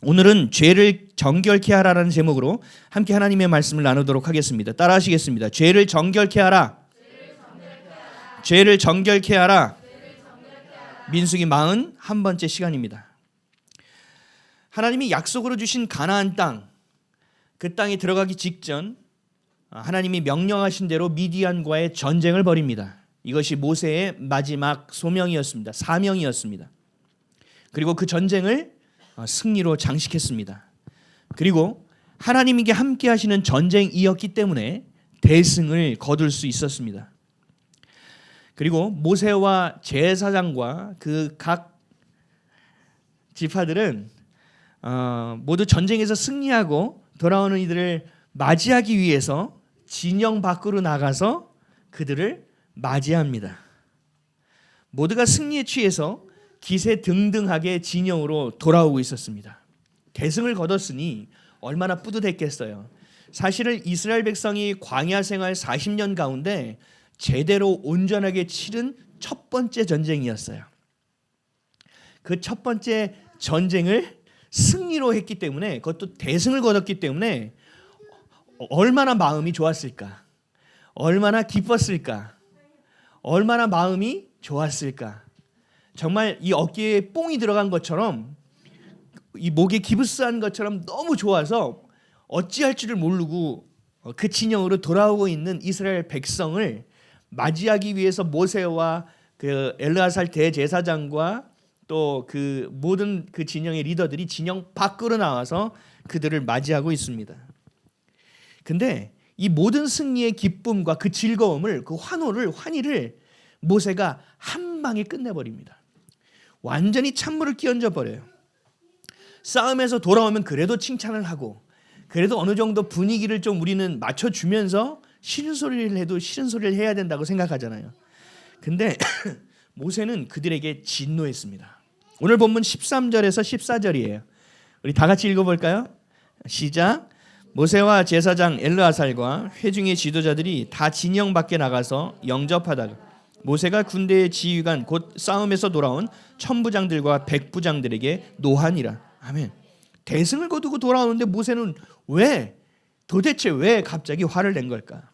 오늘은 죄를 정결케 하라라는 제목으로 함께 하나님의 말씀을 나누도록 하겠습니다. 따라하시겠습니다. 죄를 정결케 하라. 죄를 정결케 하라. 민수기 41번째 시간입니다. 하나님이 약속으로 주신 가나안 땅, 그 땅에 들어가기 직전 하나님이 명령하신 대로 미디안과의 전쟁을 벌입니다. 이것이 모세의 마지막 소명이었습니다. 사명이었습니다. 그리고 그 전쟁을 승리로 장식했습니다. 그리고 하나님에게 함께 하시는 전쟁이었기 때문에 대승을 거둘 수 있었습니다. 그리고 모세와 제사장과 그 각 지파들은 모두 전쟁에서 승리하고 돌아오는 이들을 맞이하기 위해서 진영 밖으로 나가서 그들을 맞이합니다. 모두가 승리에 취해서 기세등등하게 진영으로 돌아오고 있었습니다. 대승을 거뒀으니 얼마나 뿌듯했겠어요. 사실은 이스라엘 백성이 광야 생활 40년 가운데 제대로 온전하게 치른 첫 번째 전쟁이었어요. 그 첫 번째 전쟁을 승리로 했기 때문에, 그것도 대승을 거뒀기 때문에 얼마나 마음이 좋았을까, 얼마나 기뻤을까, 얼마나 마음이 좋았을까. 정말 이 어깨에 뽕이 들어간 것처럼, 이 목에 기부스한 것처럼 너무 좋아서 어찌할 줄을 모르고 그 진영으로 돌아오고 있는 이스라엘 백성을 맞이하기 위해서 모세와 그 엘르아살 대제사장과 또 그 모든 그 진영의 리더들이 진영 밖으로 나와서 그들을 맞이하고 있습니다. 근데 이 모든 승리의 기쁨과 그 즐거움을, 그 환희를 모세가 한 방에 끝내버립니다. 완전히 찬물을 끼얹어 버려요. 싸움에서 돌아오면 그래도 칭찬을 하고, 그래도 어느 정도 분위기를 좀 우리는 맞춰주면서 싫은 소리를 해도 싫은 소리를 해야 된다고 생각하잖아요. 근데 모세는 그들에게 진노했습니다. 오늘 본문 13절에서 14절이에요. 우리 다 같이 읽어볼까요? 시작. 모세와 제사장 엘르아살과 회중의 지도자들이 다 진영 밖에 나가서 영접하다가 모세가 군대의 지휘관 곧 싸움에서 돌아온 천부장들과 백부장들에게 노하니라. 아멘. 대승을 거두고 돌아오는데 모세는 도대체 왜 갑자기 화를 낸 걸까?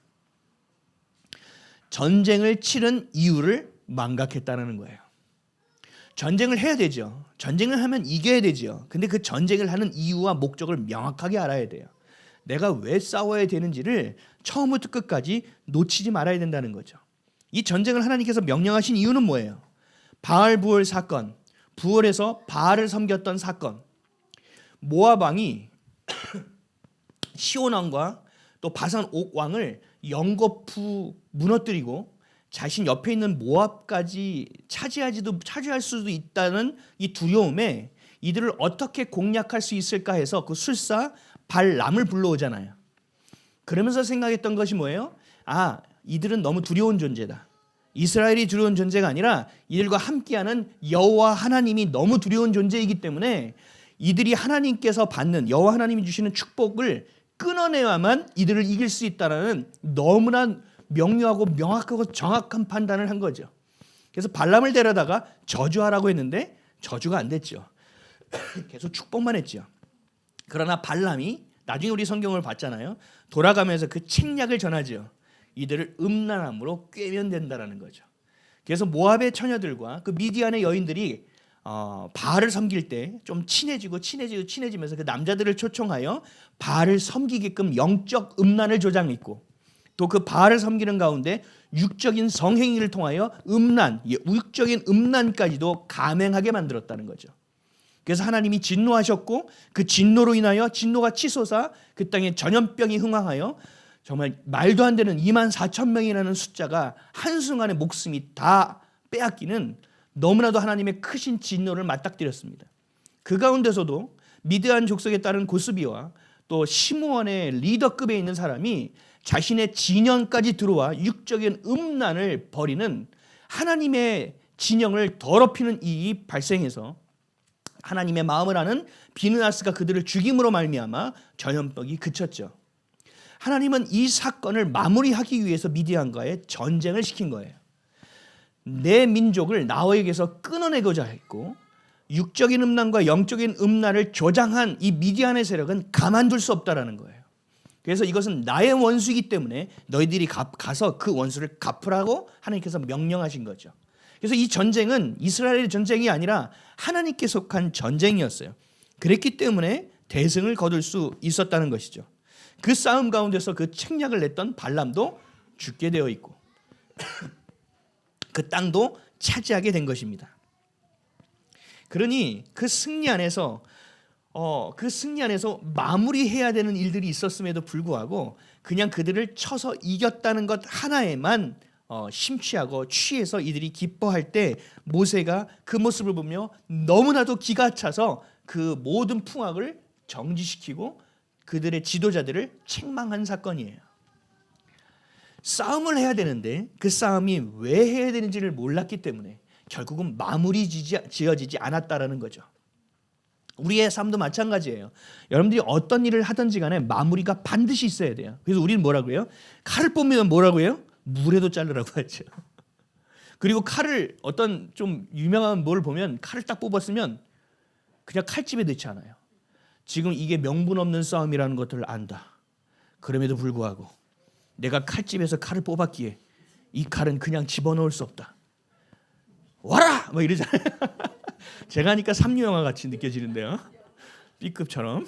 전쟁을 치른 이유를 망각했다는 거예요. 전쟁을 해야 되죠. 전쟁을 하면 이겨야 되죠. 근데 그 전쟁을 하는 이유와 목적을 명확하게 알아야 돼요. 내가 왜 싸워야 되는지를 처음부터 끝까지 놓치지 말아야 된다는 거죠. 이 전쟁을 하나님께서 명령하신 이유는 뭐예요? 바알 부월 사건, 부월에서 바알을 섬겼던 사건. 모압 왕이 시온 왕과 또 바산 옥 왕을 연거푸 무너뜨리고 자신 옆에 있는 모압까지 차지할 수도 있다는 이 두려움에 이들을 어떻게 공략할 수 있을까 해서 그 술사 발람을 불러오잖아요. 그러면서 생각했던 것이 뭐예요? 이들은 너무 두려운 존재다. 이스라엘이 두려운 존재가 아니라 이들과 함께하는 여호와 하나님이 너무 두려운 존재이기 때문에 이들이 하나님께서 받는, 여호와 하나님이 주시는 축복을 끊어내야만 이들을 이길 수 있다는 너무나 명료하고 명확하고 정확한 판단을 한 거죠. 그래서 발람을 데려다가 저주하라고 했는데 저주가 안 됐죠. 계속 축복만 했죠. 그러나 발람이 나중에 우리 성경을 봤잖아요. 돌아가면서 그 책략을 전하죠. 이들을 음란함으로 꿰면 된다라는 거죠. 그래서 모압의 처녀들과 그 미디안의 여인들이 바알을 섬길 때 좀 친해지면서 그 남자들을 초청하여 바알을 섬기게끔 영적 음란을 조장했고, 또 그 바알을 섬기는 가운데 육적인 성행위를 통하여 육적인 음란까지도 감행하게 만들었다는 거죠. 그래서 하나님이 진노하셨고, 그 진노로 인하여 진노가 치솟아 그 땅에 전염병이 흥황하여 정말 말도 안 되는 24,000명이라는 숫자가 한순간에 목숨이 다 빼앗기는 너무나도 하나님의 크신 진노를 맞닥뜨렸습니다. 그 가운데서도 미드안 족속에 따른 고스비와 또 시므온의 리더급에 있는 사람이 자신의 진영까지 들어와 육적인 음란을 벌이는, 하나님의 진영을 더럽히는 일이 발생해서 하나님의 마음을 아는 비느하스가 그들을 죽임으로 말미암아 전염병이 그쳤죠. 하나님은 이 사건을 마무리하기 위해서 미디안과의 전쟁을 시킨 거예요. 내 민족을 나에게서 끊어내고자 했고, 육적인 음란과 영적인 음란을 조장한 이 미디안의 세력은 가만둘 수 없다라는 거예요. 그래서 이것은 나의 원수이기 때문에 너희들이 가서 그 원수를 갚으라고 하나님께서 명령하신 거죠. 그래서 이 전쟁은 이스라엘의 전쟁이 아니라 하나님께 속한 전쟁이었어요. 그랬기 때문에 대승을 거둘 수 있었다는 것이죠. 그 싸움 가운데서 그 책략을 냈던 발람도 죽게 되어 있고 그 땅도 차지하게 된 것입니다. 그러니 그 승리 안에서 마무리해야 되는 일들이 있었음에도 불구하고 그냥 그들을 쳐서 이겼다는 것 하나에만 심취하고 취해서 이들이 기뻐할 때 모세가 그 모습을 보며 너무나도 기가 차서 그 모든 풍악을 정지시키고 그들의 지도자들을 책망한 사건이에요. 싸움을 해야 되는데 그 싸움이 왜 해야 되는지를 몰랐기 때문에 결국은 마무리 지어지지 않았다라는 거죠. 우리의 삶도 마찬가지예요. 여러분들이 어떤 일을 하든지 간에 마무리가 반드시 있어야 돼요. 그래서 우리는 뭐라고 해요? 칼을 뽑으면 뭐라고 해요? 물에도 자르라고 하죠. 그리고 칼을 어떤 좀 유명한 뭘 보면 칼을 딱 뽑았으면 그냥 칼집에 넣지 않아요. 지금 이게 명분 없는 싸움이라는 것들을 안다. 그럼에도 불구하고 내가 칼집에서 칼을 뽑았기에 이 칼은 그냥 집어넣을 수 없다. 와라! 막 이러잖아요. 제가 하니까 삼류 영화 같이 느껴지는데요. B급처럼.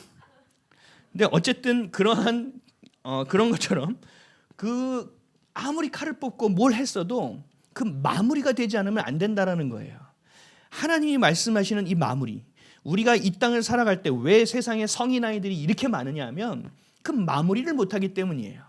근데 어쨌든 그런 것처럼 그 아무리 칼을 뽑고 뭘 했어도 그 마무리가 되지 않으면 안 된다라는 거예요. 하나님이 말씀하시는 이 마무리. 우리가 이 땅을 살아갈 때 왜 세상에 성인 아이들이 이렇게 많으냐 하면 그 마무리를 못하기 때문이에요.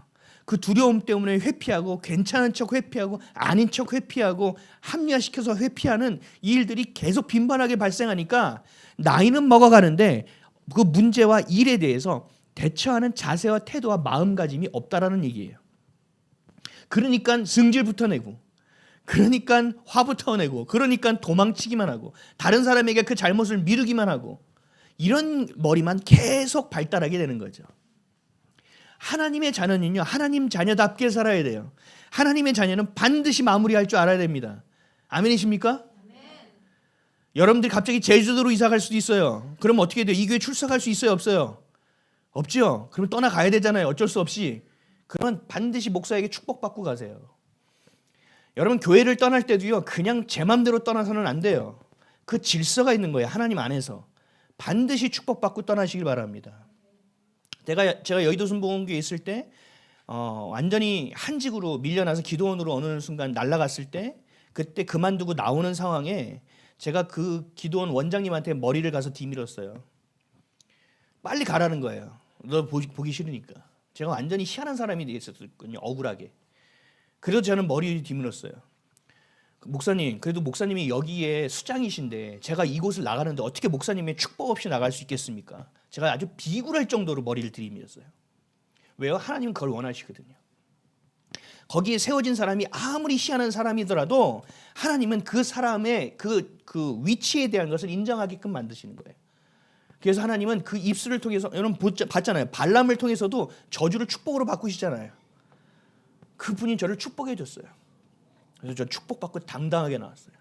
그 두려움 때문에 회피하고 괜찮은 척 회피하고 아닌 척 회피하고 합리화시켜서 회피하는 이 일들이 계속 빈번하게 발생하니까 나이는 먹어가는데 그 문제와 일에 대해서 대처하는 자세와 태도와 마음가짐이 없다라는 얘기예요. 그러니까 승질부터 내고 그러니까 화부터 내고 그러니까 도망치기만 하고 다른 사람에게 그 잘못을 미루기만 하고 이런 머리만 계속 발달하게 되는 거죠. 하나님의 자녀는요, 하나님 자녀답게 살아야 돼요. 하나님의 자녀는 반드시 마무리할 줄 알아야 됩니다. 아멘이십니까? 아멘. 여러분들이 갑자기 제주도로 이사 갈 수도 있어요. 그럼 어떻게 돼요? 이 교회 출석할 수 있어요? 없어요? 없죠? 그럼 떠나가야 되잖아요. 어쩔 수 없이. 그러면 반드시 목사에게 축복받고 가세요. 여러분 교회를 떠날 때도요, 그냥 제 맘대로 떠나서는 안 돼요. 그 질서가 있는 거예요. 하나님 안에서. 반드시 축복받고 떠나시길 바랍니다. 제가 여의도 순복음교회에 있을 때 완전히 한직으로 밀려나서 기도원으로 어느 순간 날아갔을 때 그때 그만두고 나오는 상황에 제가 그 기도원 원장님한테 머리를 가서 뒤밀었어요. 빨리 가라는 거예요. 너 보기 싫으니까. 제가 완전히 희한한 사람이 되겠었거든요. 억울하게. 그래서 저는 머리를 뒤밀었어요. 목사님, 그래도 목사님이 여기에 수장이신데 제가 이곳을 나가는데 어떻게 목사님의 축복 없이 나갈 수 있겠습니까? 제가 아주 비굴할 정도로 머리를 들이밀었어요. 왜요? 하나님은 그걸 원하시거든요. 거기에 세워진 사람이 아무리 희한한 사람이더라도 하나님은 그 사람의 그 위치에 대한 것을 인정하게끔 만드시는 거예요. 그래서 하나님은 그 입술을 통해서 여러분 봤잖아요. 발람을 통해서도 저주를 축복으로 바꾸시잖아요. 그분이 저를 축복해 줬어요. 그래서 저 축복받고 당당하게 나왔어요.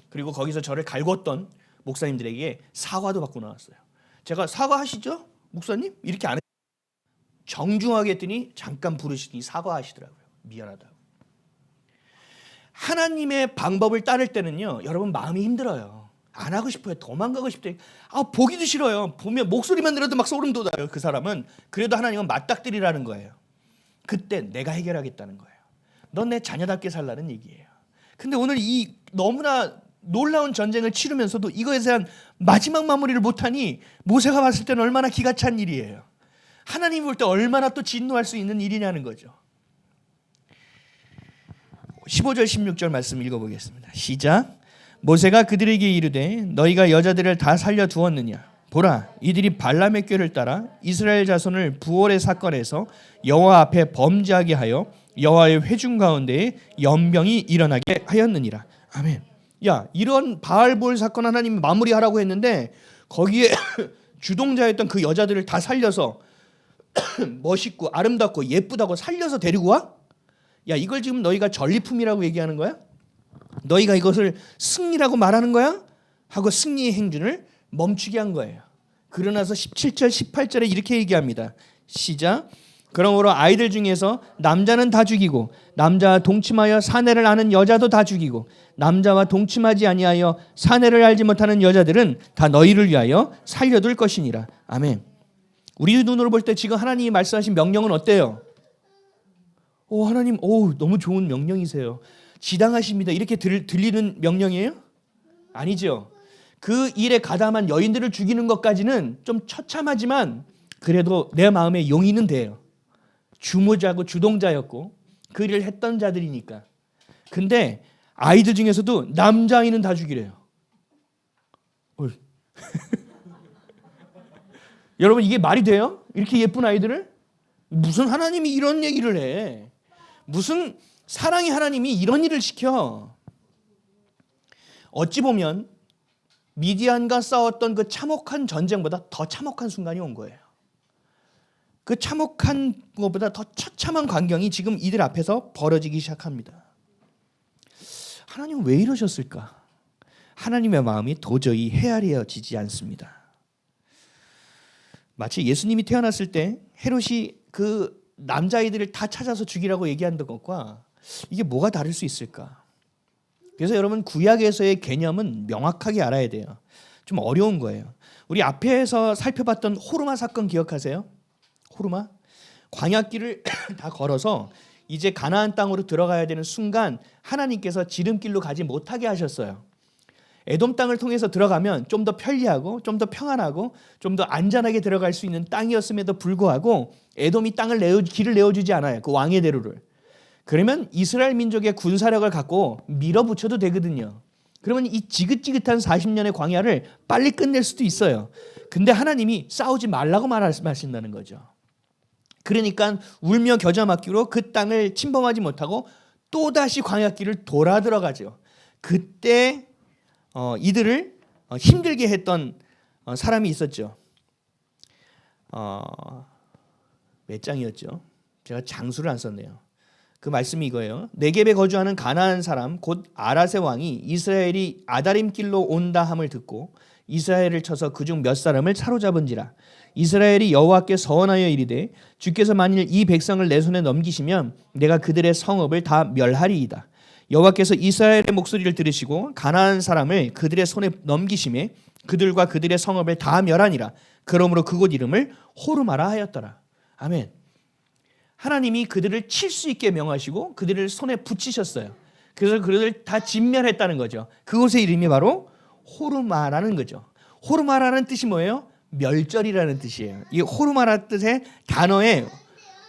그리고 거기서 저를 갈궜던 목사님들에게 사과도 받고 나왔어요. 제가 사과하시죠? 목사님? 이렇게 안 했어요. 정중하게 했더니 잠깐 부르시더니 사과하시더라고요. 미안하다고. 하나님의 방법을 따를 때는요, 여러분 마음이 힘들어요. 안 하고 싶어요. 도망가고 싶대요. 보기도 싫어요. 보면 목소리만 들어도 막 소름 돋아요. 그 사람은. 그래도 하나님은 맞닥뜨리라는 거예요. 그때 내가 해결하겠다는 거예요. 넌 내 자녀답게 살라는 얘기예요. 근데 오늘 이 너무나 놀라운 전쟁을 치르면서도 이거에 대한 마지막 마무리를 못하니 모세가 봤을 때는 얼마나 기가 찬 일이에요. 하나님이 볼 때 얼마나 또 진노할 수 있는 일이냐는 거죠. 15절 16절 말씀 읽어보겠습니다. 시작. 모세가 그들에게 이르되 너희가 여자들을 다 살려두었느냐. 보라, 이들이 발람의 꾀를 따라 이스라엘 자손을 부올의 사건에서 여호와 앞에 범죄하게 하여 여호와의 회중 가운데에 연병이 일어나게 하였느니라. 아멘. 야, 이런 바알볼 사건 하나님이 마무리하라고 했는데 거기에 주동자였던 그 여자들을 다 살려서 멋있고 아름답고 예쁘다고 살려서 데리고 와? 야, 이걸 지금 너희가 전리품이라고 얘기하는 거야? 너희가 이것을 승리라고 말하는 거야? 하고 승리의 행진을 멈추게 한 거예요. 그러나서 17절 18절에 이렇게 얘기합니다. 시작. 그러므로 아이들 중에서 남자는 다 죽이고 남자와 동침하여 사내를 아는 여자도 다 죽이고 남자와 동침하지 아니하여 사내를 알지 못하는 여자들은 다 너희를 위하여 살려둘 것이니라. 아멘. 우리 눈으로 볼 때 지금 하나님이 말씀하신 명령은 어때요? 하나님, 너무 좋은 명령이세요. 지당하십니다. 이렇게 들리는 명령이에요? 아니죠. 그 일에 가담한 여인들을 죽이는 것까지는 좀 처참하지만 그래도 내 마음에 용의는 돼요. 주모자고 주동자였고 그 일을 했던 자들이니까. 근데 아이들 중에서도 남자아이는 다 죽이래요. 여러분, 이게 말이 돼요? 이렇게 예쁜 아이들을? 무슨 하나님이 이런 얘기를 해? 무슨 사랑의 하나님이 이런 일을 시켜? 어찌 보면 미디안과 싸웠던 그 참혹한 전쟁보다 더 참혹한 순간이 온 거예요. 그 참혹한 것보다 더 처참한 광경이 지금 이들 앞에서 벌어지기 시작합니다. 하나님 왜 이러셨을까? 하나님의 마음이 도저히 헤아려지지 않습니다. 마치 예수님이 태어났을 때 헤롯이 그 남자아이들을 다 찾아서 죽이라고 얘기한 것과 이게 뭐가 다를 수 있을까? 그래서 여러분, 구약에서의 개념은 명확하게 알아야 돼요. 좀 어려운 거예요. 우리 앞에서 살펴봤던 호르마 사건 기억하세요? 호르마? 광야길을 다 걸어서 이제 가나안 땅으로 들어가야 되는 순간 하나님께서 지름길로 가지 못하게 하셨어요. 에돔 땅을 통해서 들어가면 좀 더 편리하고 좀 더 평안하고 좀 더 안전하게 들어갈 수 있는 땅이었음에도 불구하고 에돔이 길을 내어주지 않아요. 그 왕의 대로를. 그러면 이스라엘 민족의 군사력을 갖고 밀어붙여도 되거든요. 그러면 이 지긋지긋한 40년의 광야를 빨리 끝낼 수도 있어요. 근데 하나님이 싸우지 말라고 말씀하신다는 거죠. 그러니까 울며 겨자 맞기로 그 땅을 침범하지 못하고 또다시 광야길을 돌아 들어가죠. 그때 이들을 힘들게 했던 사람이 있었죠. 몇 장이었죠? 제가 장수를 안 썼네요. 그 말씀이 이거예요. 네겝에 거주하는 가나안 사람 곧 아랏의 왕이 이스라엘이 아다림 길로 온다 함을 듣고 이스라엘을 쳐서 그중 몇 사람을 사로잡은지라. 이스라엘이 여호와께 서원하여 이르되 주께서 만일 이 백성을 내 손에 넘기시면 내가 그들의 성읍을 다 멸하리이다. 여호와께서 이스라엘의 목소리를 들으시고 가나안 사람을 그들의 손에 넘기심에 그들과 그들의 성읍을 다 멸하니라. 그러므로 그곳 이름을 호르마라 하였더라. 아멘. 하나님이 그들을 칠 수 있게 명하시고 그들을 손에 붙이셨어요. 그래서 그들을 다 진멸했다는 거죠. 그곳의 이름이 바로 호르마라는 거죠. 호르마라는 뜻이 뭐예요? 멸절이라는 뜻이에요. 이 호르마라 뜻의 단어의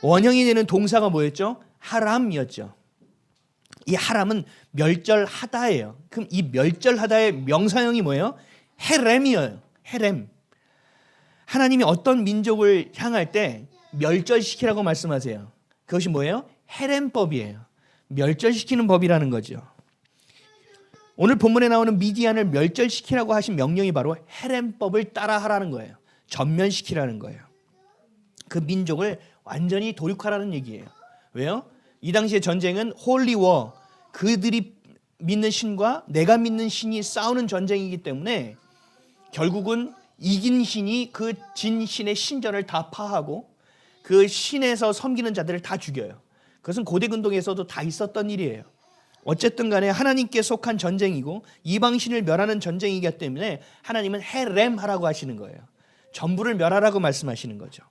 원형이 되는 동사가 뭐였죠? 하람이었죠. 이 하람은 멸절하다예요. 그럼 이 멸절하다의 명사형이 뭐예요? 헤렘이에요. 헤렘. 하나님이 어떤 민족을 향할 때 멸절시키라고 말씀하세요. 그것이 뭐예요? 헤렘법이에요. 멸절시키는 법이라는 거죠. 오늘 본문에 나오는 미디안을 멸절시키라고 하신 명령이 바로 헤렘법을 따라하라는 거예요. 전면시키라는 거예요. 그 민족을 완전히 도륙하라는 얘기예요. 왜요? 이 당시의 전쟁은 홀리워, 그들이 믿는 신과 내가 믿는 신이 싸우는 전쟁이기 때문에 결국은 이긴 신이 그 진 신의 신전을 다 파하고 그 신에서 섬기는 자들을 다 죽여요. 그것은 고대 근동에서도 다 있었던 일이에요. 어쨌든 간에 하나님께 속한 전쟁이고 이방신을 멸하는 전쟁이기 때문에 하나님은 헤렘하라고 하시는 거예요. 전부를 멸하라고 말씀하시는 거죠.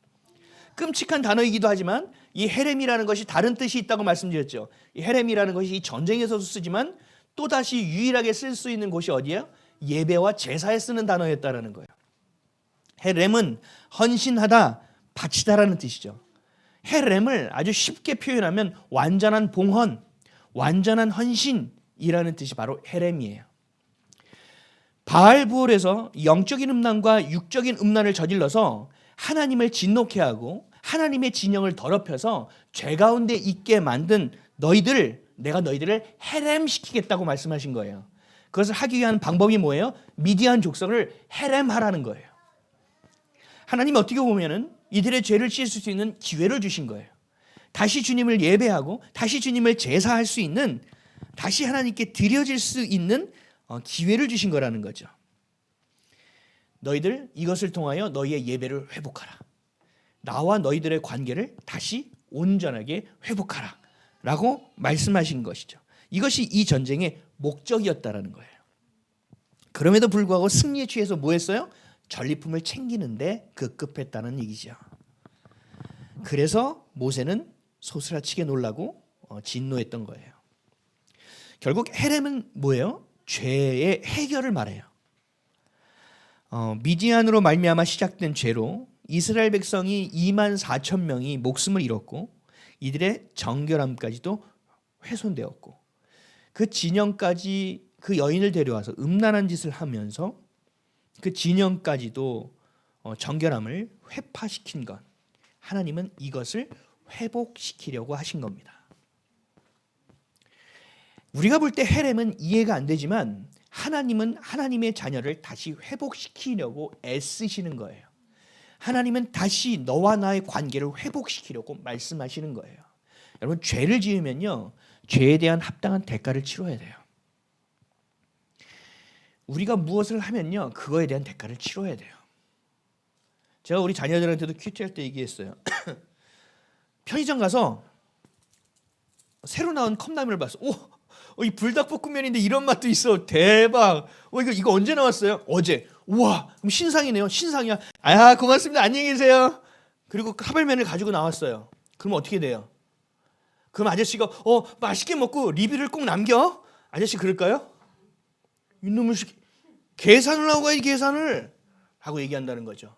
끔찍한 단어이기도 하지만 이 헤렘이라는 것이 다른 뜻이 있다고 말씀드렸죠. 이 헤렘이라는 것이 이 전쟁에서도 쓰지만 또다시 유일하게 쓸 수 있는 곳이 어디예요? 예배와 제사에 쓰는 단어였다라는 거예요. 헤렘은 헌신하다, 바치다라는 뜻이죠. 헤렘을 아주 쉽게 표현하면 완전한 봉헌, 완전한 헌신이라는 뜻이 바로 헤렘이에요. 바알부올에서 영적인 음란과 육적인 음란을 저질러서 하나님을 진노케 하고 하나님의 진영을 더럽혀서 죄 가운데 있게 만든 내가 너희들을 헤렘시키겠다고 말씀하신 거예요. 그것을 하기 위한 방법이 뭐예요? 미디안 족속을 헤렘하라는 거예요. 하나님이 어떻게 보면은 이들의 죄를 씻을 수 있는 기회를 주신 거예요. 다시 주님을 예배하고 다시 주님을 제사할 수 있는, 다시 하나님께 드려질 수 있는 기회를 주신 거라는 거죠. 너희들 이것을 통하여 너희의 예배를 회복하라. 나와 너희들의 관계를 다시 온전하게 회복하라 라고 말씀하신 것이죠. 이것이 이 전쟁의 목적이었다라는 거예요. 그럼에도 불구하고 승리에 취해서 뭐 했어요? 전리품을 챙기는데 급급했다는 얘기죠. 그래서 모세는 소스라치게 놀라고 진노했던 거예요. 결국 헤렘은 뭐예요? 죄의 해결을 말해요. 미디안으로 말미암아 시작된 죄로 이스라엘 백성이 2만 4천 명이 목숨을 잃었고 이들의 정결함까지도 훼손되었고 그 진영까지 그 여인을 데려와서 음란한 짓을 하면서 그 진영까지도 정결함을 회파시킨 것, 하나님은 이것을 회복시키려고 하신 겁니다. 우리가 볼 때 헤렘은 이해가 안 되지만 하나님은 하나님의 자녀를 다시 회복시키려고 애쓰시는 거예요. 하나님은 다시 너와 나의 관계를 회복시키려고 말씀하시는 거예요. 여러분, 죄를 지으면요, 죄에 대한 합당한 대가를 치러야 돼요. 우리가 무엇을 하면요, 그거에 대한 대가를 치러야 돼요. 제가 우리 자녀들한테도 큐티할 때 얘기했어요. 편의점 가서 새로 나온 컵라면을 봤어. 이 불닭볶음면인데 이런 맛도 있어. 대박. 이거 언제 나왔어요? 어제. 우와, 그럼 신상이네요. 신상이야. 아, 고맙습니다. 안녕히 계세요. 그리고 카벨면을 가지고 나왔어요. 그럼 어떻게 돼요? 그럼 아저씨가 맛있게 먹고 리뷰를 꼭 남겨? 아저씨 그럴까요? 이놈을 계산을 하고 가야지, 계산을 하고 얘기한다는 거죠.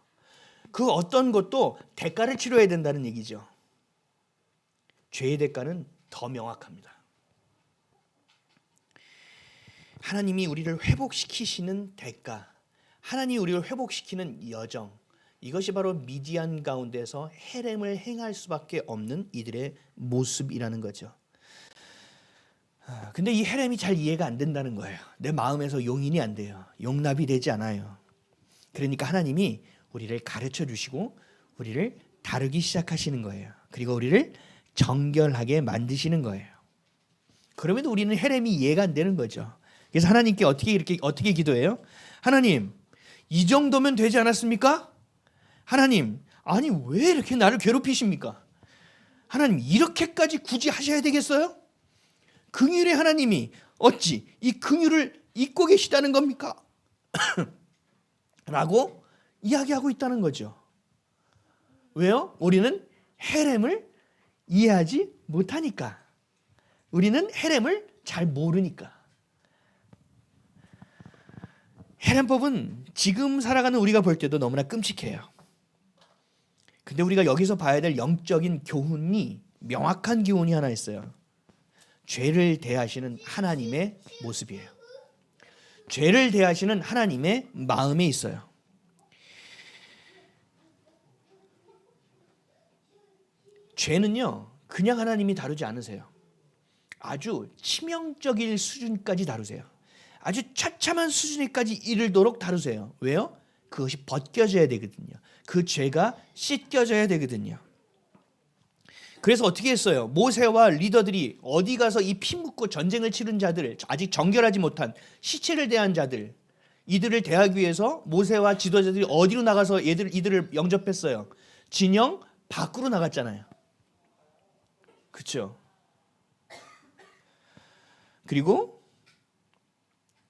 그 어떤 것도 대가를 치러야 된다는 얘기죠. 죄의 대가는 더 명확합니다. 하나님이 우리를 회복시키시는 대가, 하나님이 우리를 회복시키는 여정, 이것이 바로 미디안 가운데서 헤렘을 행할 수밖에 없는 이들의 모습이라는 거죠. 근데 이 헤렘이 잘 이해가 안 된다는 거예요. 내 마음에서 용인이 안 돼요. 용납이 되지 않아요. 그러니까 하나님이 우리를 가르쳐 주시고 우리를 다루기 시작하시는 거예요. 그리고 우리를 정결하게 만드시는 거예요. 그럼에도 우리는 헤렘이 이해가 안 되는 거죠. 그래서 하나님께 어떻게 기도해요? 하나님, 이 정도면 되지 않았습니까? 하나님, 아니 왜 이렇게 나를 괴롭히십니까? 하나님, 이렇게까지 굳이 하셔야 되겠어요? 긍휼의 하나님이 어찌 이 긍휼을 잊고 계시다는 겁니까? 라고 이야기하고 있다는 거죠. 왜요? 우리는 헤렘을 이해하지 못하니까. 우리는 헤렘을 잘 모르니까. 헤렘법은 지금 살아가는 우리가 볼 때도 너무나 끔찍해요. 근데 우리가 여기서 봐야 될 영적인 교훈이, 명확한 교훈이 하나 있어요. 죄를 대하시는 하나님의 모습이에요. 죄를 대하시는 하나님의 마음에 있어요. 죄는요, 그냥 하나님이 다루지 않으세요. 아주 치명적인 수준까지 다루세요. 아주 처참한 수준에까지 이르도록 다루세요. 왜요? 그것이 벗겨져야 되거든요. 그 죄가 씻겨져야 되거든요. 그래서 어떻게 했어요? 모세와 리더들이 어디 가서 이 피 묻고 전쟁을 치른 자들, 아직 정결하지 못한 시체를 대한 자들, 이들을 대하기 위해서 모세와 지도자들이 어디로 나가서 이들을 영접했어요? 진영 밖으로 나갔잖아요. 그렇죠? 그리고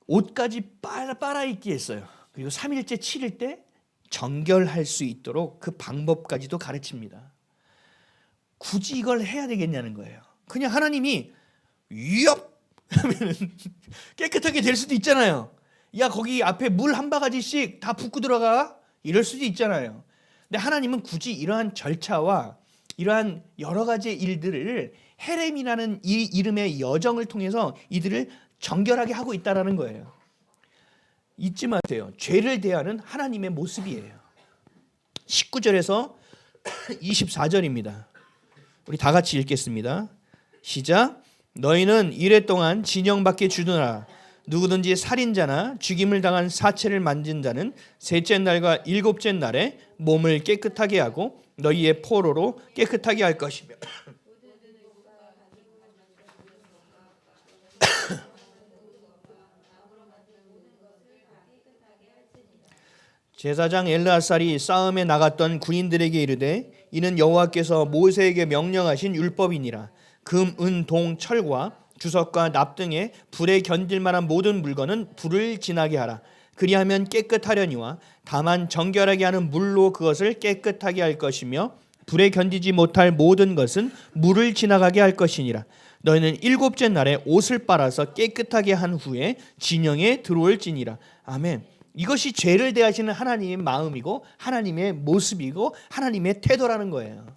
옷까지 빨아입기 했어요. 그리고 3일째 치를 때 정결할 수 있도록 그 방법까지도 가르칩니다. 굳이 이걸 해야 되겠냐는 거예요. 그냥 하나님이 위협 하면 깨끗하게 될 수도 있잖아요. 야, 거기 앞에 물 한 바가지씩 다 붓고 들어가, 이럴 수도 있잖아요. 근데 하나님은 굳이 이러한 절차와 이러한 여러 가지 일들을 헤렘이라는 이 이름의 여정을 통해서 이들을 정결하게 하고 있다라는 거예요. 잊지 마세요. 죄를 대하는 하나님의 모습이에요. 19절에서 24절입니다. 우리 다 같이 읽겠습니다. 시작. 너희는 이레 동안 진영 밖에 주둔하라. 누구든지 살인자나 죽임을 당한 사체를 만진 자는 셋째 날과 일곱째 날에 몸을 깨끗하게 하고 너희의 포로로 깨끗하게 할 것이며 제사장 엘르아살이 싸움에 나갔던 군인들에게 이르되 이는 여호와께서 모세에게 명령하신 율법이니라. 금, 은, 동, 철과 주석과 납 등의 불에 견딜 만한 모든 물건은 불을 지나게 하라. 그리하면 깨끗하려니와 다만 정결하게 하는 물로 그것을 깨끗하게 할 것이며 불에 견디지 못할 모든 것은 물을 지나가게 할 것이니라. 너희는 일곱째 날에 옷을 빨아서 깨끗하게 한 후에 진영에 들어올지니라. 아멘. 이것이 죄를 대하시는 하나님의 마음이고 하나님의 모습이고 하나님의 태도라는 거예요.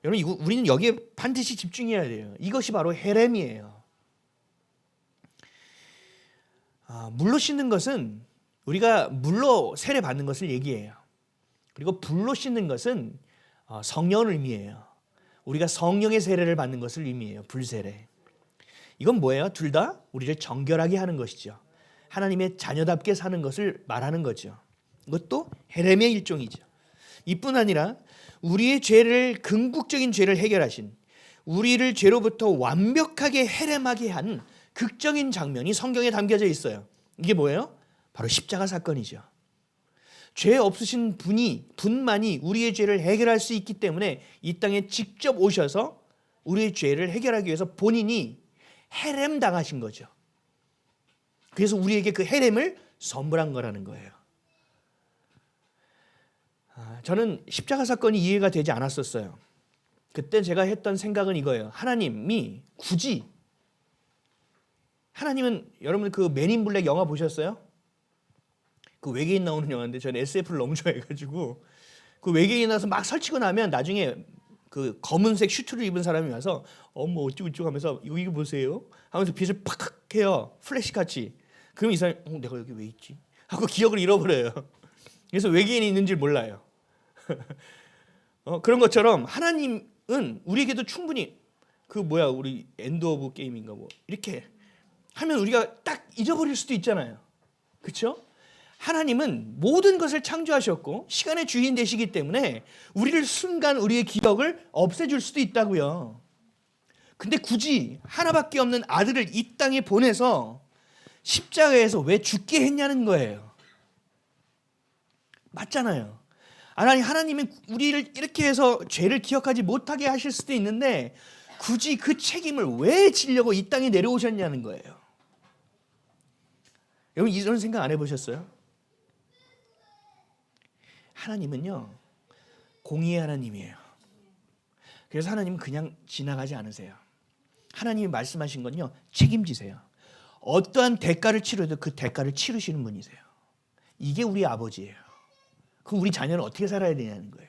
여러분, 우리는 여기에 반드시 집중해야 돼요. 이것이 바로 헤렘이에요. 물로 씻는 것은 우리가 물로 세례 받는 것을 얘기해요. 그리고 불로 씻는 것은 성령을 의미해요. 우리가 성령의 세례를 받는 것을 의미해요. 불세례. 이건 뭐예요? 둘 다 우리를 정결하게 하는 것이죠. 하나님의 자녀답게 사는 것을 말하는 거죠. 이것도 헤렘의 일종이죠. 이뿐 아니라 우리의 죄를, 궁극적인 죄를 해결하신, 우리를 죄로부터 완벽하게 헤렘하게 한 극적인 장면이 성경에 담겨져 있어요. 이게 뭐예요? 바로 십자가 사건이죠. 죄 없으신 분만이 우리의 죄를 해결할 수 있기 때문에 이 땅에 직접 오셔서 우리의 죄를 해결하기 위해서 본인이 헤렘 당하신 거죠. 그래서 우리에게 그 헤렘을 선물한 거라는 거예요. 저는 십자가 사건이 이해가 되지 않았었어요. 그때 제가 했던 생각은 이거예요. 하나님이 굳이, 하나님은 여러분 그 맨인 블랙 영화 보셨어요? 그 외계인 나오는 영화인데 저는 SF를 너무 좋아해가지고 그 외계인 나서 막 설치고 나면 나중에 그 검은색 슈트를 입은 사람이 와서 어머 어쩌고저쩌고 하면서 이거 보세요 하면서 빛을 팍 해요. 플래시같이. 그럼 이 사람이 내가 여기 왜 있지? 하고 기억을 잃어버려요. 그래서 외계인이 있는 줄 몰라요. 그런 것처럼 하나님은 우리에게도 충분히 우리 엔드 오브 게임인가 뭐 이렇게 하면 우리가 딱 잊어버릴 수도 있잖아요. 그렇죠? 하나님은 모든 것을 창조하셨고 시간의 주인 되시기 때문에 우리를 순간 우리의 기억을 없애줄 수도 있다고요. 근데 굳이 하나밖에 없는 아들을 이 땅에 보내서 십자가에서 왜 죽게 했냐는 거예요. 맞잖아요. 하나님은 우리를 이렇게 해서 죄를 기억하지 못하게 하실 수도 있는데 굳이 그 책임을 왜 지려고 이 땅에 내려오셨냐는 거예요. 여러분 이런 생각 안 해보셨어요? 하나님은요 공의의 하나님이에요. 그래서 하나님은 그냥 지나가지 않으세요. 하나님이 말씀하신 건요 책임지세요. 어떠한 대가를 치르도 그 대가를 치르시는 분이세요. 이게 우리 아버지예요. 그럼 우리 자녀는 어떻게 살아야 되냐는 거예요.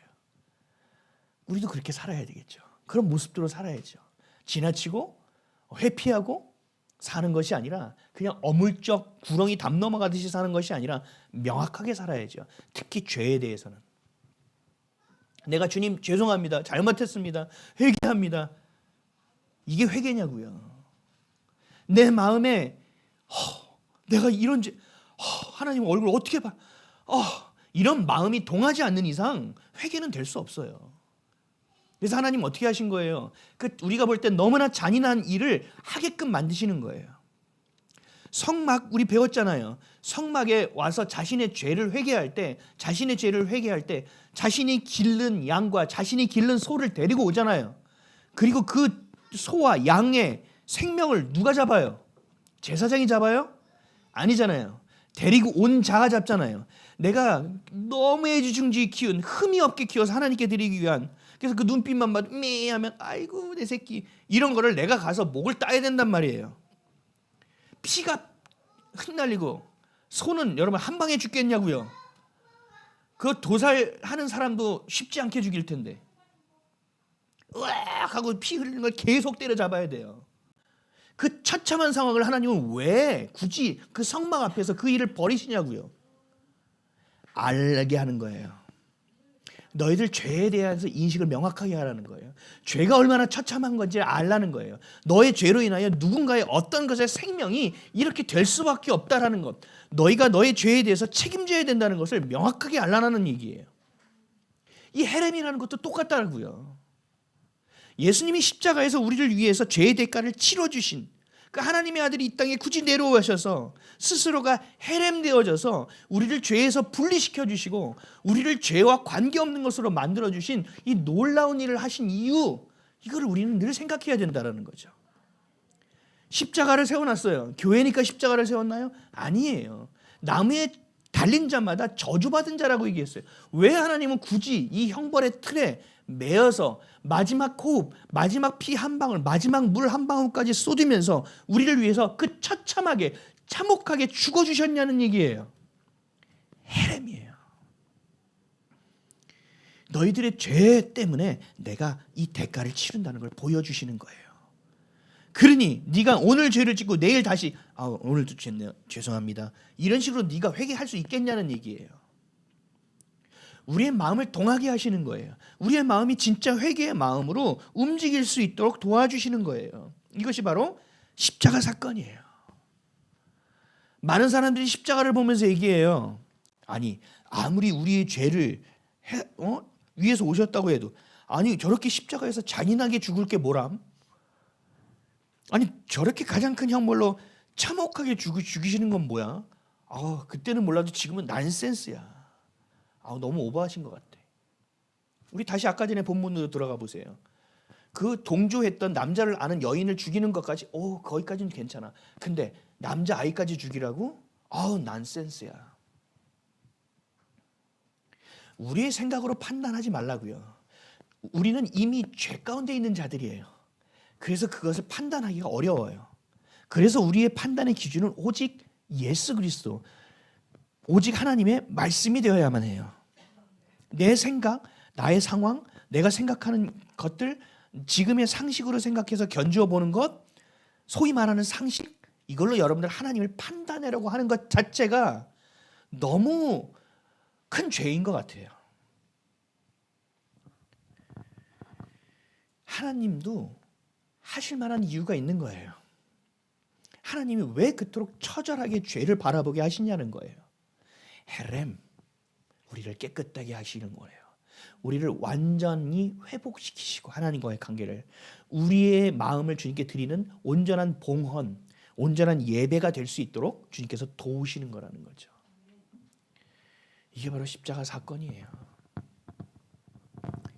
우리도 그렇게 살아야 되겠죠. 그런 모습대로 살아야죠. 지나치고 회피하고 사는 것이 아니라 그냥 어물쩍 구렁이 담 넘어가듯이 사는 것이 아니라 명확하게 살아야죠. 특히 죄에 대해서는. 내가 주님 죄송합니다. 잘못했습니다. 회개합니다. 이게 회개냐고요. 내 마음에 내가 이런 죄 하나님 얼굴 어떻게 봐? 이런 마음이 동하지 않는 이상 회개는 될 수 없어요. 그래서 하나님 어떻게 하신 거예요? 우리가 볼 때 너무나 잔인한 일을 하게끔 만드시는 거예요. 성막 우리 배웠잖아요. 성막에 와서 자신의 죄를 회개할 때 자신이 기른 양과 자신이 기른 소를 데리고 오잖아요. 그리고 그 소와 양의 생명을 누가 잡아요? 제사장이 잡아요? 아니잖아요. 데리고 온 자가 잡잖아요. 내가 너무 애지중지 키운 흠이 없게 키워서 하나님께 드리기 위한, 그래서 그 눈빛만 봐도 하면 아이고 내 새끼 이런 거를 내가 가서 목을 따야 된단 말이에요. 피가 흩날리고 소는 여러분 한 방에 죽겠냐고요. 그 도살하는 사람도 쉽지 않게 죽일 텐데 으악 하고 피 흘리는 걸 계속 때려잡아야 돼요. 그 처참한 상황을 하나님은 왜 굳이 그 성막 앞에서 그 일을 벌이시냐고요. 알게 하는 거예요. 너희들 죄에 대해서 인식을 명확하게 하라는 거예요. 죄가 얼마나 처참한 건지 알라는 거예요. 너의 죄로 인하여 누군가의 어떤 것의 생명이 이렇게 될 수밖에 없다라는 것, 너희가 너의 죄에 대해서 책임져야 된다는 것을 명확하게 알라는 얘기예요. 이 헤렘이라는 것도 똑같다고요. 예수님이 십자가에서 우리를 위해서 죄의 대가를 치러주신 그 하나님의 아들이 이 땅에 굳이 내려오셔서 스스로가 헬렘되어져서 우리를 죄에서 분리시켜 주시고 우리를 죄와 관계없는 것으로 만들어 주신 이 놀라운 일을 하신 이유, 이걸 우리는 늘 생각해야 된다는 거죠. 십자가를 세워놨어요. 교회니까 십자가를 세웠나요? 아니에요. 나무에 달린 자마다 저주받은 자라고 얘기했어요. 왜 하나님은 굳이 이 형벌의 틀에 매어서 마지막 호흡, 마지막 피 한 방울, 마지막 물 한 방울까지 쏟으면서 우리를 위해서 그 처참하게 참혹하게 죽어주셨냐는 얘기예요. 헬렘이에요. 너희들의 죄 때문에 내가 이 대가를 치른다는 걸 보여주시는 거예요. 그러니 네가 오늘 죄를 짓고 내일 다시 오늘도 죄네요, 죄송합니다, 이런 식으로 네가 회개할 수 있겠냐는 얘기예요. 우리의 마음을 동하게 하시는 거예요. 우리의 마음이 진짜 회개의 마음으로 움직일 수 있도록 도와주시는 거예요. 이것이 바로 십자가 사건이에요. 많은 사람들이 십자가를 보면서 얘기해요. 아니 아무리 우리의 죄를 위해서 오셨다고 해도 아니 저렇게 십자가에서 잔인하게 죽을 게 뭐람? 아니 저렇게 가장 큰 형벌로 참혹하게 죽이시는 건 뭐야? 그때는 몰라도 지금은 난센스야. 너무 오버하신 것 같아. 우리 다시 아까 전에 본문으로 들어가 보세요. 그 동조했던 남자를 아는 여인을 죽이는 것까지 거기까지는 괜찮아. 근데 남자 아이까지 죽이라고? 난센스야. 우리의 생각으로 판단하지 말라고요. 우리는 이미 죄 가운데 있는 자들이에요. 그래서 그것을 판단하기가 어려워요. 그래서 우리의 판단의 기준은 오직 예수 그리스도, 오직 하나님의 말씀이 되어야만 해요. 내 생각, 나의 상황, 내가 생각하는 것들, 지금의 상식으로 생각해서 견주어 보는 것, 소위 말하는 상식, 이걸로 여러분들 하나님을 판단하려고 하는 것 자체가 너무 큰 죄인 것 같아요. 하나님도 하실 만한 이유가 있는 거예요. 하나님이 왜 그토록 처절하게 죄를 바라보게 하시냐는 거예요. 헬렘, 우리를 깨끗하게 하시는 거예요. 우리를 완전히 회복시키시고 하나님과의 관계를, 우리의 마음을 주님께 드리는 온전한 봉헌, 온전한 예배가 될 수 있도록 주님께서 도우시는 거라는 거죠. 이게 바로 십자가 사건이에요.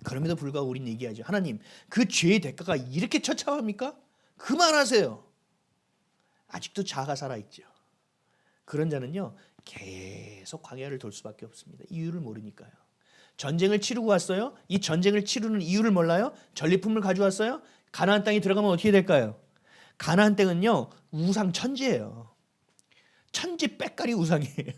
그럼에도 불구하고 우리는 얘기하죠. 하나님, 그 죄의 대가가 이렇게 처참합니까? 그만하세요. 아직도 자아가 살아있죠. 그런 자는요 계속 광야를 돌 수밖에 없습니다. 이유를 모르니까요. 전쟁을 치르고 왔어요. 이 전쟁을 치르는 이유를 몰라요. 전리품을 가져왔어요. 가나안 땅에 들어가면 어떻게 될까요? 가나안 땅은요 우상 천지예요. 천지 빽깔이 우상이에요.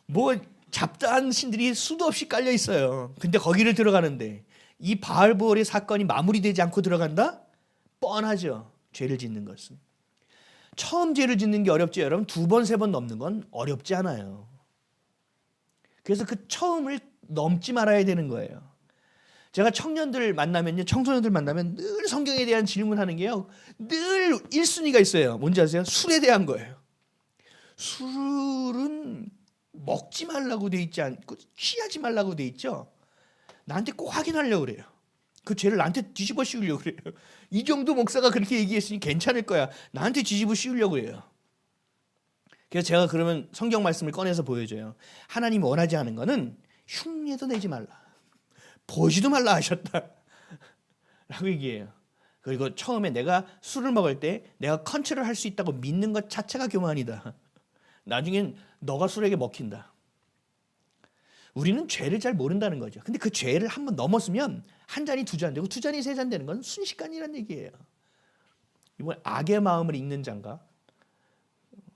뭐 잡다한 신들이 수도 없이 깔려 있어요. 근데 거기를 들어가는데 이 바알보올의 사건이 마무리되지 않고 들어간다? 뻔하죠. 죄를 짓는 것은. 처음 죄를 짓는 게 어렵지 여러분, 두 번, 세 번 넘는 건 어렵지 않아요. 그래서 그 처음을 넘지 말아야 되는 거예요. 제가 청년들 만나면요, 청소년들 만나면 늘 성경에 대한 질문하는 게요, 늘 1순위가 있어요. 뭔지 아세요? 술에 대한 거예요. 술은 먹지 말라고 돼 있지 않고 취하지 말라고 돼 있죠. 나한테 꼭 확인하려고 그래요. 그 죄를 나한테 뒤집어 씌우려고 그래요. 이 정도 목사가 그렇게 얘기했으니 괜찮을 거야. 나한테 뒤집어 씌우려고 해요. 그래서 제가 그러면 성경 말씀을 꺼내서 보여줘요. 하나님이 원하지 않은 거는 흉내도 내지 말라, 보지도 말라 하셨다 라고 얘기해요. 그리고 처음에 내가 술을 먹을 때 내가 컨트롤 할 수 있다고 믿는 것 자체가 교만이다. 나중엔 너가 술에게 먹힌다. 우리는 죄를 잘 모른다는 거죠. 근데 그 죄를 한번 넘었으면 한 잔이 두 잔 되고 두 잔이 세 잔 되는 건 순식간이라는 얘기예요. 이번 악의 마음을 읽는 자인가?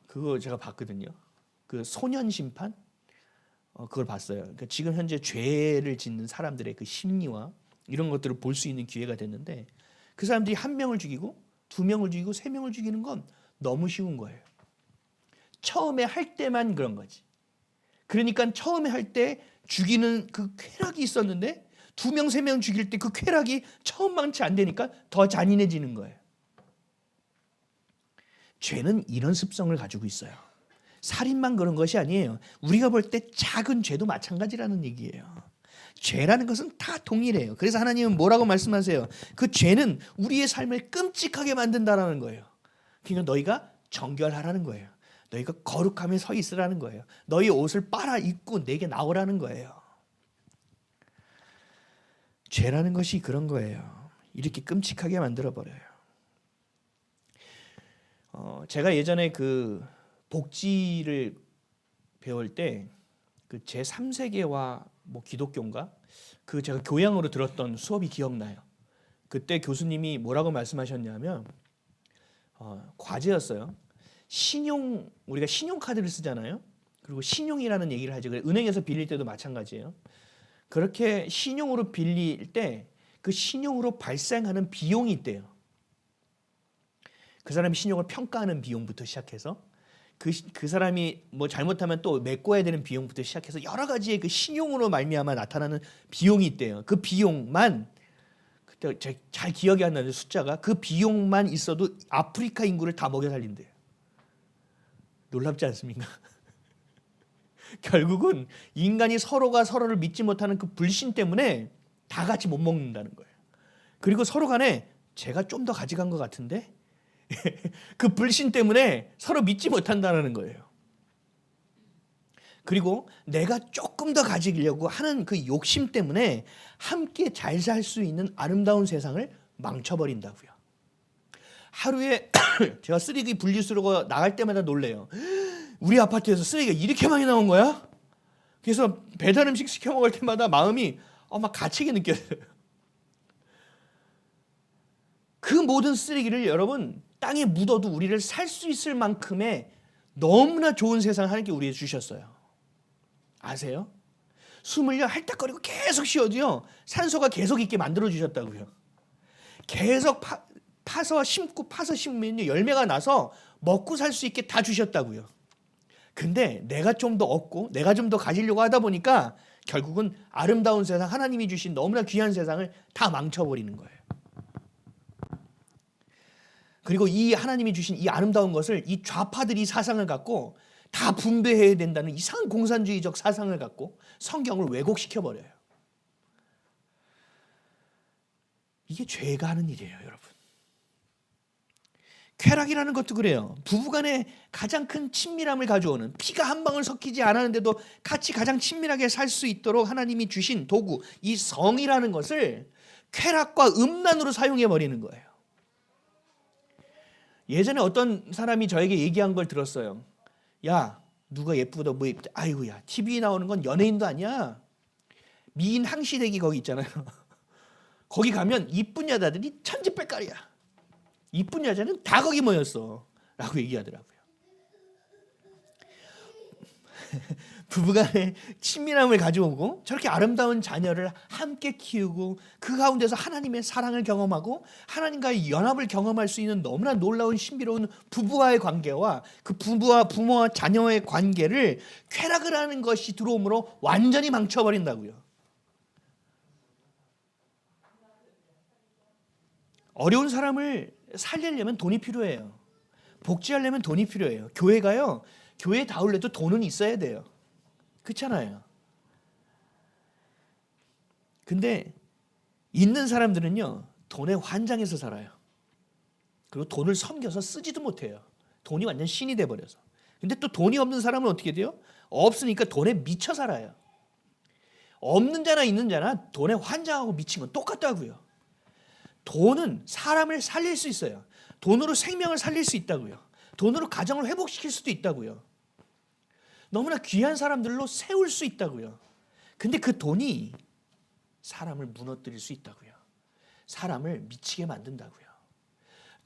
그거 제가 봤거든요. 그 소년 심판? 그걸 봤어요. 그러니까 지금 현재 죄를 짓는 사람들의 그 심리와 이런 것들을 볼 수 있는 기회가 됐는데, 그 사람들이 한 명을 죽이고 두 명을 죽이고 세 명을 죽이는 건 너무 쉬운 거예요. 처음에 할 때만 그런 거지. 그러니까 처음에 할 때 죽이는 그 쾌락이 있었는데 두 명, 세 명 죽일 때 그 쾌락이 처음만치 안 되니까 더 잔인해지는 거예요. 죄는 이런 습성을 가지고 있어요. 살인만 그런 것이 아니에요. 우리가 볼 때 작은 죄도 마찬가지라는 얘기예요. 죄라는 것은 다 동일해요. 그래서 하나님은 뭐라고 말씀하세요? 그 죄는 우리의 삶을 끔찍하게 만든다라는 거예요. 그러니까 너희가 정결하라는 거예요. 너희가 거룩함에 서 있으라는 거예요. 너희 옷을 빨아 입고 내게 나오라는 거예요. 죄라는 것이 그런 거예요. 이렇게 끔찍하게 만들어버려요. 제가 예전에 그 복지를 배울 때 그 제3세계와 뭐 기독교인가? 그 제가 교양으로 들었던 수업이 기억나요. 그때 교수님이 뭐라고 말씀하셨냐면 과제였어요. 우리가 신용카드를 쓰잖아요. 그리고 신용이라는 얘기를 하죠. 은행에서 빌릴 때도 마찬가지예요. 그렇게 신용으로 빌릴 때 그 신용으로 발생하는 비용이 있대요. 그 사람이 신용을 평가하는 비용부터 시작해서 그 사람이 뭐 잘못하면 또 메꿔야 되는 비용부터 시작해서 여러 가지의 그 신용으로 말미암아 나타나는 비용이 있대요. 그 비용만 그때 잘 기억이 안 나는데 숫자가 그 비용만 있어도 아프리카 인구를 다 먹여 살린대요. 놀랍지 않습니까? 결국은 인간이 서로가 서로를 믿지 못하는 그 불신 때문에 다 같이 못 먹는다는 거예요. 그리고 서로 간에 제가 좀 더 가져간 것 같은데 그 불신 때문에 서로 믿지 못한다는 거예요. 그리고 내가 조금 더 가지려고 하는 그 욕심 때문에 함께 잘 살 수 있는 아름다운 세상을 망쳐버린다고요. 하루에 제가 쓰레기 분리수거가 나갈 때마다 놀래요. 우리 아파트에서 쓰레기가 이렇게 많이 나온 거야? 그래서 배달 음식 시켜 먹을 때마다 마음이 막 가치게 느껴져요. 그 모든 쓰레기를 여러분 땅에 묻어도 우리를 살 수 있을 만큼의 너무나 좋은 세상을 하나님께 우리에게 주셨어요. 아세요? 숨을요 헐떡거리고 계속 쉬어도요 산소가 계속 있게 만들어 주셨다고요. 계속 파서 심으면 열매가 나서 먹고 살 수 있게 다 주셨다고요. 근데 내가 좀 더 얻고 내가 좀 더 가지려고 하다 보니까 결국은 아름다운 세상, 하나님이 주신 너무나 귀한 세상을 다 망쳐버리는 거예요. 그리고 이 하나님이 주신 이 아름다운 것을 이 좌파들이 사상을 갖고 다 분배해야 된다는 이상한 공산주의적 사상을 갖고 성경을 왜곡시켜버려요. 이게 죄가 하는 일이에요, 여러분. 쾌락이라는 것도 그래요. 부부간에 가장 큰 친밀함을 가져오는, 피가 한 방울 섞이지 않았는데도 같이 가장 친밀하게 살 수 있도록 하나님이 주신 도구, 이 성이라는 것을 쾌락과 음란으로 사용해버리는 거예요. 예전에 어떤 사람이 저에게 얘기한 걸 들었어요. 야, 누가 예쁘다 뭐 예쁘다. 아이고야, TV에 나오는 건 연예인도 아니야. 미인 항시대기 거기 있잖아요. 거기 가면 이쁜 여자들이 천지백깔이야. 이쁜 여자는 다 거기 모였어. 라고 얘기하더라고요. 부부간의 친밀함을 가져오고 저렇게 아름다운 자녀를 함께 키우고 그 가운데서 하나님의 사랑을 경험하고 하나님과의 연합을 경험할 수 있는 너무나 놀라운 신비로운 부부와의 관계와 그 부모와 자녀의 관계를 쾌락을 하는 것이 들어옴으로 완전히 망쳐버린다고요. 어려운 사람을 살리려면 돈이 필요해요. 복지하려면 돈이 필요해요. 교회가요. 교회 다울래도 돈은 있어야 돼요. 그렇잖아요. 근데 있는 사람들은요. 돈에 환장해서 살아요. 그리고 돈을 섬겨서 쓰지도 못해요. 돈이 완전 신이 돼버려서. 근데 또 돈이 없는 사람은 어떻게 돼요? 없으니까 돈에 미쳐 살아요. 없는 자나 있는 자나 돈에 환장하고 미친 건 똑같다고요. 돈은 사람을 살릴 수 있어요. 돈으로 생명을 살릴 수 있다고요. 돈으로 가정을 회복시킬 수도 있다고요. 너무나 귀한 사람들로 세울 수 있다고요. 근데 그 돈이 사람을 무너뜨릴 수 있다고요. 사람을 미치게 만든다고요.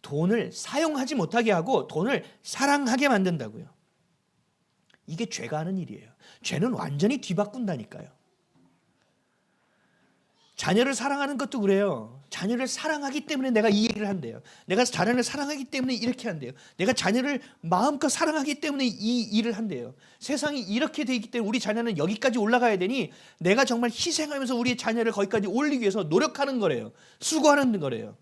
돈을 사용하지 못하게 하고 돈을 사랑하게 만든다고요. 이게 죄가 하는 일이에요. 죄는 완전히 뒤바꾼다니까요. 자녀를 사랑하는 것도 그래요. 자녀를 사랑하기 때문에 내가 이 얘기를 한대요. 내가 자녀를 사랑하기 때문에 이렇게 한대요. 내가 자녀를 마음껏 사랑하기 때문에 이 일을 한대요. 세상이 이렇게 돼 있기 때문에 우리 자녀는 여기까지 올라가야 되니 내가 정말 희생하면서 우리 자녀를 거기까지 올리기 위해서 노력하는 거래요. 수고하는 거래요.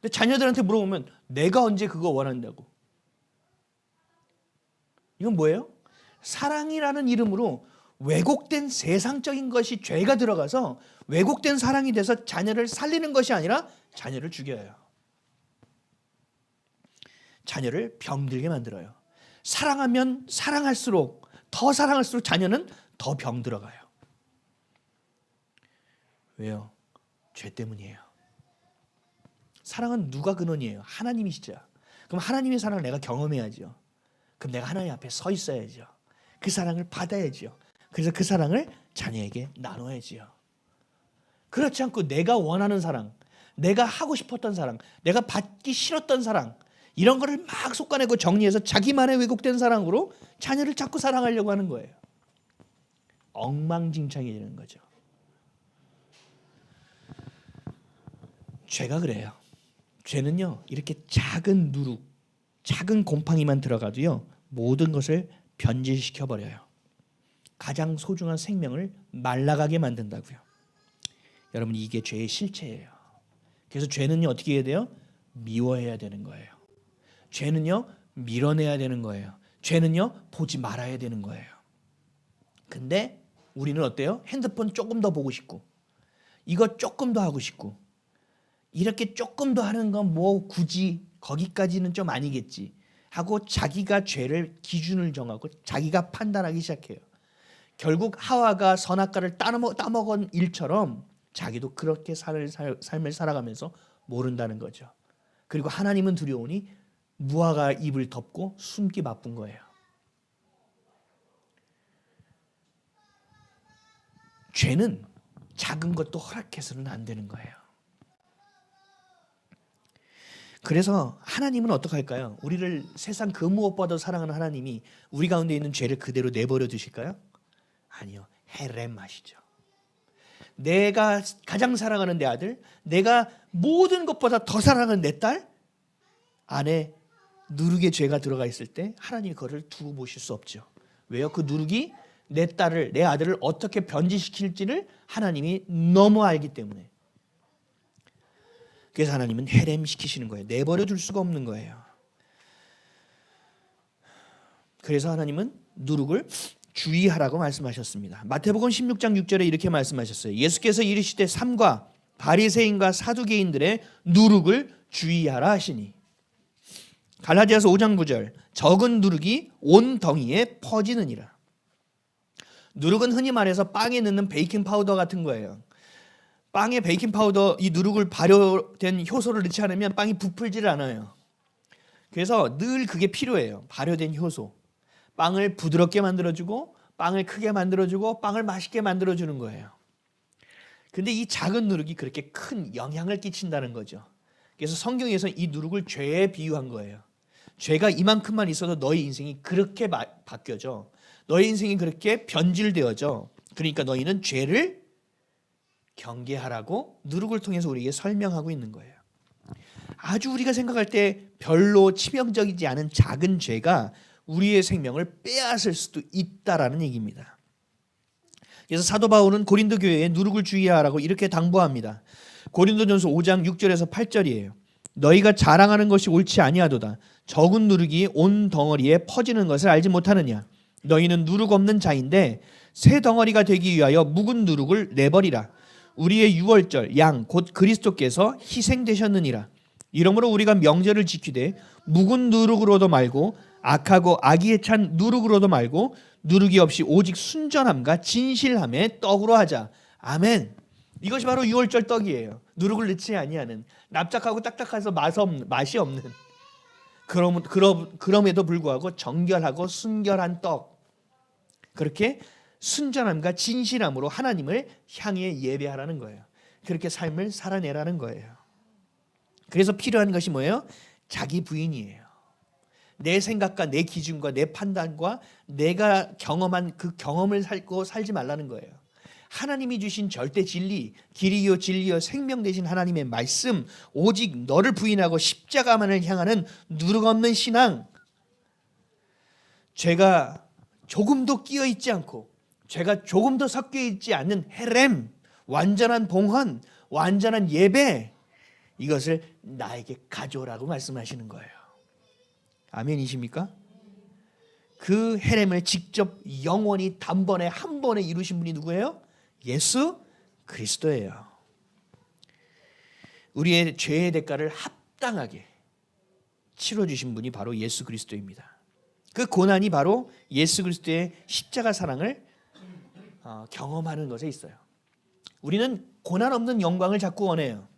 근데 자녀들한테 물어보면 내가 언제 그거 원한다고. 이건 뭐예요? 사랑이라는 이름으로 왜곡된 세상적인 것이 죄가 들어가서 왜곡된 사랑이 돼서 자녀를 살리는 것이 아니라 자녀를 죽여요. 자녀를 병들게 만들어요. 사랑하면 사랑할수록 더 사랑할수록 자녀는 더 병들어가요. 왜요? 죄 때문이에요. 사랑은 누가 근원이에요? 하나님이시죠. 그럼 하나님의 사랑을 내가 경험해야죠. 그럼 내가 하나님 앞에 서 있어야죠. 그 사랑을 받아야죠. 그래서 그 사랑을 자녀에게 나눠야지요. 그렇지 않고 내가 원하는 사랑, 내가 하고 싶었던 사랑, 내가 받기 싫었던 사랑, 이런 거를 막 솎아내고 정리해서 자기만의 왜곡된 사랑으로 자녀를 자꾸 사랑하려고 하는 거예요. 엉망진창해지는 거죠. 죄가 그래요. 죄는요, 이렇게 작은 누룩, 작은 곰팡이만 들어가도요, 모든 것을 변질시켜 버려요. 가장 소중한 생명을 말라가게 만든다고요. 여러분, 이게 죄의 실체예요. 그래서 죄는요, 어떻게 해야 돼요? 미워해야 되는 거예요. 죄는요, 밀어내야 되는 거예요. 죄는요, 보지 말아야 되는 거예요. 근데 우리는 어때요? 핸드폰 조금 더 보고 싶고, 이거 조금 더 하고 싶고, 이렇게 조금 더 하는 건 뭐 굳이 거기까지는 좀 아니겠지 하고 자기가 죄를 기준을 정하고 자기가 판단하기 시작해요. 결국 하와가 선악과를 따먹은 일처럼 자기도 그렇게 삶을 살아가면서 모른다는 거죠. 그리고 하나님은 두려우니 무화과 잎을 덮고 숨기 바쁜 거예요. 죄는 작은 것도 허락해서는 안 되는 거예요. 그래서 하나님은 어떻게 할까요? 우리를 세상 그 무엇보다도 사랑하는 하나님이 우리 가운데 있는 죄를 그대로 내버려 두실까요? 아니요. 헤렘 하시죠. 내가 가장 사랑하는 내 아들, 내가 모든 것보다 더 사랑하는 내 딸 안에 누룩의 죄가 들어가 있을 때 하나님이 그거를 두고 보실 수 없죠. 왜요? 그 누룩이 내 딸을, 내 아들을 어떻게 변질시킬지를 하나님이 너무 알기 때문에. 그래서 하나님은 헤렘시키시는 거예요. 내버려 둘 수가 없는 거예요. 그래서 하나님은 누룩을 주의하라고 말씀하셨습니다. 마태복음 16장 6절에 이렇게 말씀하셨어요. 예수께서 이르시되 삼가 바리새인과 사두개인들의 누룩을 주의하라 하시니. 갈라디아서 5장 9절 적은 누룩이 온 덩이에 퍼지느니라. 누룩은 흔히 말해서 빵에 넣는 베이킹 파우더 같은 거예요. 빵에 베이킹 파우더 이 누룩을 발효된 효소를 넣지 않으면 빵이 부풀지를 않아요. 그래서 늘 그게 필요해요. 발효된 효소. 빵을 부드럽게 만들어주고 빵을 크게 만들어주고 빵을 맛있게 만들어주는 거예요. 근데 이 작은 누룩이 그렇게 큰 영향을 끼친다는 거죠. 그래서 성경에서 이 누룩을 죄에 비유한 거예요. 죄가 이만큼만 있어도 너희 인생이 그렇게 바뀌어져. 너희 인생이 그렇게 변질되어져. 그러니까 너희는 죄를 경계하라고 누룩을 통해서 우리에게 설명하고 있는 거예요. 아주 우리가 생각할 때 별로 치명적이지 않은 작은 죄가 우리의 생명을 빼앗을 수도 있다라는 얘기입니다. 그래서 사도 바울은 고린도 교회에 누룩을 주의하라고 이렇게 당부합니다. 고린도전서 5장 6절에서 8절이에요. 너희가 자랑하는 것이 옳지 아니하도다. 적은 누룩이 온 덩어리에 퍼지는 것을 알지 못하느냐. 너희는 누룩 없는 자인데 새 덩어리가 되기 위하여 묵은 누룩을 내버리라. 우리의 유월절 양 곧 그리스도께서 희생되셨느니라. 이러므로 우리가 명절을 지키되 묵은 누룩으로도 말고 악하고 악의에 찬 누룩으로도 말고 누룩이 없이 오직 순전함과 진실함의 떡으로 하자. 아멘. 이것이 바로 유월절 떡이에요. 누룩을 넣지 아니하는, 납작하고 딱딱해서 맛이 없는, 그럼에도 불구하고 정결하고 순결한 떡. 그렇게 순전함과 진실함으로 하나님을 향해 예배하라는 거예요. 그렇게 삶을 살아내라는 거예요. 그래서 필요한 것이 뭐예요? 자기 부인이에요. 내 생각과 내 기준과 내 판단과 내가 경험한 그 경험을 살지 말라는 거예요. 하나님이 주신 절대 진리, 길이요 진리요 생명 되신 하나님의 말씀, 오직 너를 부인하고 십자가만을 향하는 누룩 없는 신앙. 죄가 조금도 끼어 있지 않고 죄가 조금도 섞여 있지 않는 헤렘, 완전한 봉헌, 완전한 예배, 이것을 나에게 가져오라고 말씀하시는 거예요. 아멘이십니까? 그 헤렘을 직접 영원히 단번에 한 번에 이루신 분이 누구예요? 예수 그리스도예요. 우리의 죄의 대가를 합당하게 치러주신 분이 바로 예수 그리스도입니다. 그 고난이 바로 예수 그리스도의 십자가 사랑을 경험하는 것에 있어요. 우리는 고난 없는 영광을 자꾸 원해요.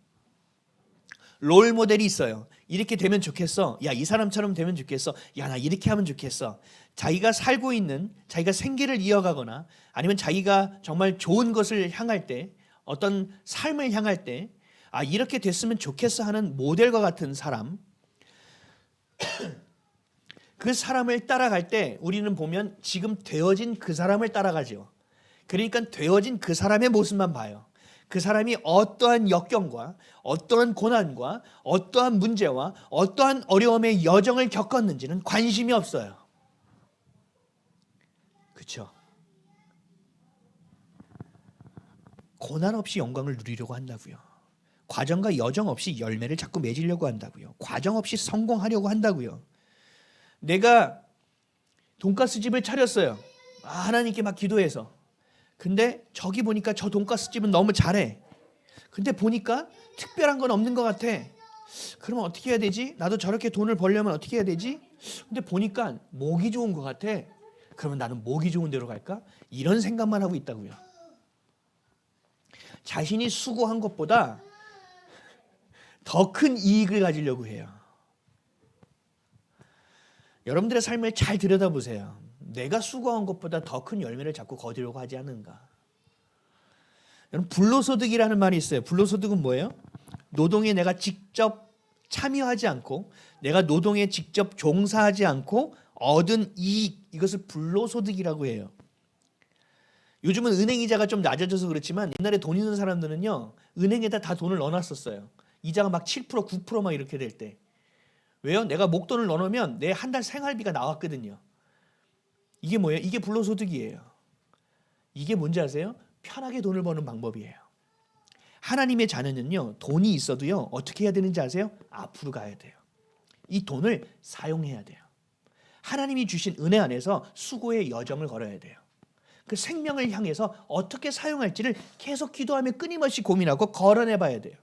롤 모델이 있어요. 이렇게 되면 좋겠어. 야, 이 사람처럼 되면 좋겠어. 야, 나 이렇게 하면 좋겠어. 자기가 살고 있는, 자기가 생계를 이어가거나 아니면 자기가 정말 좋은 것을 향할 때, 어떤 삶을 향할 때, 아, 이렇게 됐으면 좋겠어 하는 모델과 같은 사람, 그 사람을 따라갈 때 우리는 보면 지금 되어진 그 사람을 따라가죠. 그러니까 되어진 그 사람의 모습만 봐요. 그 사람이 어떠한 역경과 어떠한 고난과 어떠한 문제와 어떠한 어려움의 여정을 겪었는지는 관심이 없어요. 그렇죠? 고난 없이 영광을 누리려고 한다고요. 과정과 여정 없이 열매를 자꾸 맺으려고 한다고요. 과정 없이 성공하려고 한다고요. 내가 돈가스 집을 차렸어요. 하나님께 막 기도해서. 근데 저기 보니까 저 돈가스 집은 너무 잘해. 근데 보니까 특별한 건 없는 것 같아. 그러면 어떻게 해야 되지? 나도 저렇게 돈을 벌려면 어떻게 해야 되지? 근데 보니까 목이 좋은 것 같아. 그러면 나는 목이 좋은 데로 갈까? 이런 생각만 하고 있다고요. 자신이 수고한 것보다 더 큰 이익을 가지려고 해요. 여러분들의 삶을 잘 들여다보세요. 내가 수고한 것보다 더 큰 열매를 자꾸 거두려고 하지 않는가? 여러분, 불로소득이라는 말이 있어요. 불로소득은 뭐예요? 노동에 내가 직접 참여하지 않고 내가 노동에 직접 종사하지 않고 얻은 이익, 이것을 불로소득이라고 해요. 요즘은 은행 이자가 좀 낮아져서 그렇지만 옛날에 돈 있는 사람들은요, 은행에다 다 돈을 넣어놨었어요. 이자가 막 7%, 9% 막 이렇게 될 때. 왜요? 내가 목돈을 넣어놓으면 내 한 달 생활비가 나왔거든요. 이게 뭐예요? 이게 불로소득이에요. 이게 뭔지 아세요? 편하게 돈을 버는 방법이에요. 하나님의 자녀는요, 돈이 있어도요, 어떻게 해야 되는지 아세요? 앞으로 가야 돼요. 이 돈을 사용해야 돼요. 하나님이 주신 은혜 안에서 수고의 여정을 걸어야 돼요. 그 생명을 향해서 어떻게 사용할지를 계속 기도하며 끊임없이 고민하고 걸어내 봐야 돼요.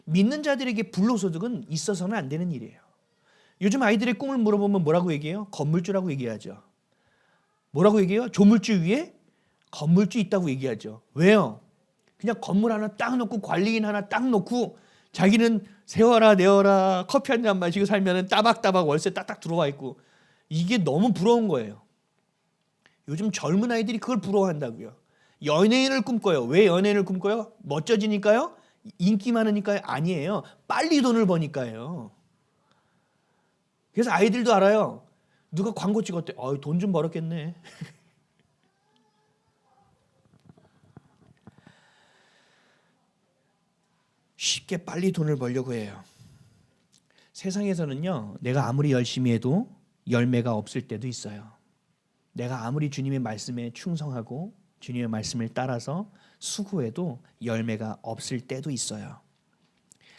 믿는 자들에게 불로소득은 있어서는 안 되는 일이에요. 요즘 아이들의 꿈을 물어보면 뭐라고 얘기해요? 건물주라고 얘기하죠. 뭐라고 얘기해요? 조물주 위에 건물주 있다고 얘기하죠. 왜요? 그냥 건물 하나 딱 놓고 관리인 하나 딱 놓고 자기는 세워라 내어라 커피 한 잔 마시고 살면 따박따박 월세 딱딱 들어와 있고, 이게 너무 부러운 거예요. 요즘 젊은 아이들이 그걸 부러워한다고요. 연예인을 꿈꿔요. 왜 연예인을 꿈꿔요? 멋져지니까요? 인기 많으니까요? 아니에요. 빨리 돈을 버니까요. 그래서 아이들도 알아요. 누가 광고 찍었대. 돈 좀 벌었겠네. 쉽게 빨리 돈을 벌려고 해요. 세상에서는요, 내가 아무리 열심히 해도 열매가 없을 때도 있어요. 내가 아무리 주님의 말씀에 충성하고 주님의 말씀을 따라서 수고해도 열매가 없을 때도 있어요.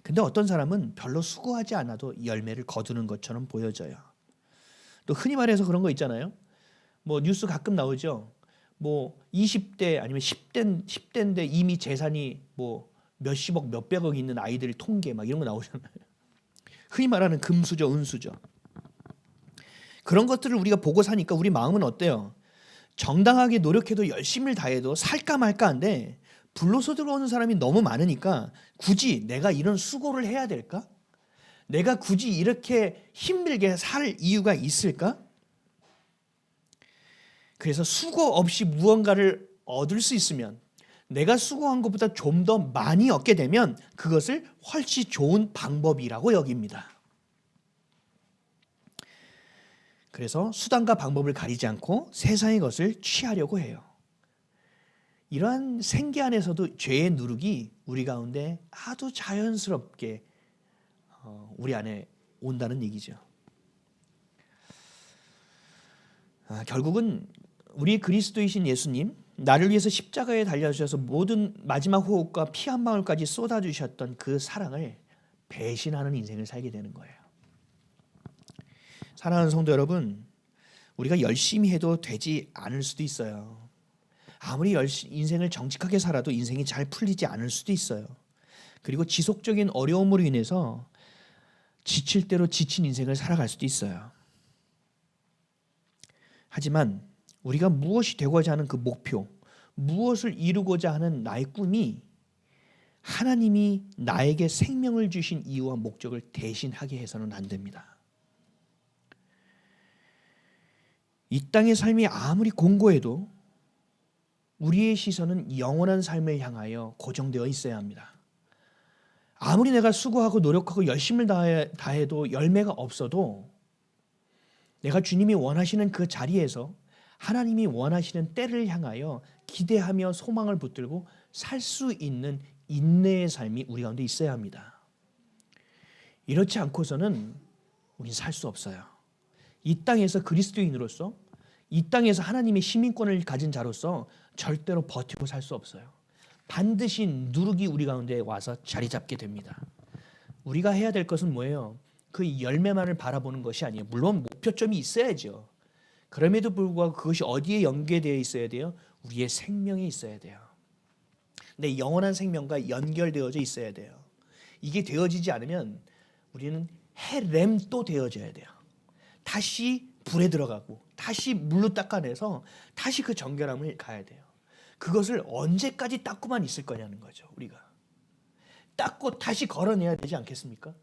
근데 어떤 사람은 별로 수고하지 않아도 열매를 거두는 것처럼 보여져요. 또 흔히 말해서 그런 거 있잖아요. 뭐 뉴스 가끔 나오죠. 뭐 20대 아니면 10대인데 이미 재산이 뭐 몇십억 몇백억 있는 아이들 통계 막 이런 거 나오잖아요. 흔히 말하는 금수저 은수저. 그런 것들을 우리가 보고 사니까 우리 마음은 어때요? 정당하게 노력해도 열심을 다해도 살까 말까 한데 불로소득 오는 사람이 너무 많으니까 굳이 내가 이런 수고를 해야 될까? 내가 굳이 이렇게 힘들게 살 이유가 있을까? 그래서 수고 없이 무언가를 얻을 수 있으면, 내가 수고한 것보다 좀 더 많이 얻게 되면 그것을 훨씬 좋은 방법이라고 여깁니다. 그래서 수단과 방법을 가리지 않고 세상의 것을 취하려고 해요. 이러한 생계 안에서도 죄의 누룩이 우리 가운데 아주 자연스럽게 우리 안에 온다는 얘기죠. 결국은 우리 그리스도이신 예수님, 나를 위해서 십자가에 달려주셔서 모든 마지막 호흡과 피 한 방울까지 쏟아주셨던 그 사랑을 배신하는 인생을 살게 되는 거예요. 사랑하는 성도 여러분, 우리가 열심히 해도 되지 않을 수도 있어요. 아무리 인생을 정직하게 살아도 인생이 잘 풀리지 않을 수도 있어요. 그리고 지속적인 어려움으로 인해서 지칠 대로 지친 인생을 살아갈 수도 있어요. 하지만 우리가 무엇이 되고자 하는 그 목표, 무엇을 이루고자 하는 나의 꿈이 하나님이 나에게 생명을 주신 이유와 목적을 대신하게 해서는 안 됩니다. 이 땅의 삶이 아무리 공고해도 우리의 시선은 영원한 삶을 향하여 고정되어 있어야 합니다. 아무리 내가 수고하고 노력하고 열심을 다해도 열매가 없어도 내가 주님이 원하시는 그 자리에서 하나님이 원하시는 때를 향하여 기대하며 소망을 붙들고 살 수 있는 인내의 삶이 우리 가운데 있어야 합니다. 이렇지 않고서는 우리는 살 수 없어요. 이 땅에서 그리스도인으로서, 이 땅에서 하나님의 시민권을 가진 자로서 절대로 버티고 살 수 없어요. 반드시 누룩이 우리 가운데 와서 자리 잡게 됩니다. 우리가 해야 될 것은 뭐예요? 그 열매만을 바라보는 것이 아니에요. 물론 목표점이 있어야죠. 그럼에도 불구하고 그것이 어디에 연계되어 있어야 돼요? 우리의 생명에 있어야 돼요. 내 영원한 생명과 연결되어져 있어야 돼요. 이게 되어지지 않으면 우리는 해렘도 되어져야 돼요. 다시 불에 들어가고 다시 물로 닦아내서 다시 그 정결함을 가야 돼요. 그것을 언제까지 닦고만 있을 거냐는 거죠. 우리가 닦고 다시 걸어내야 되지 않겠습니까?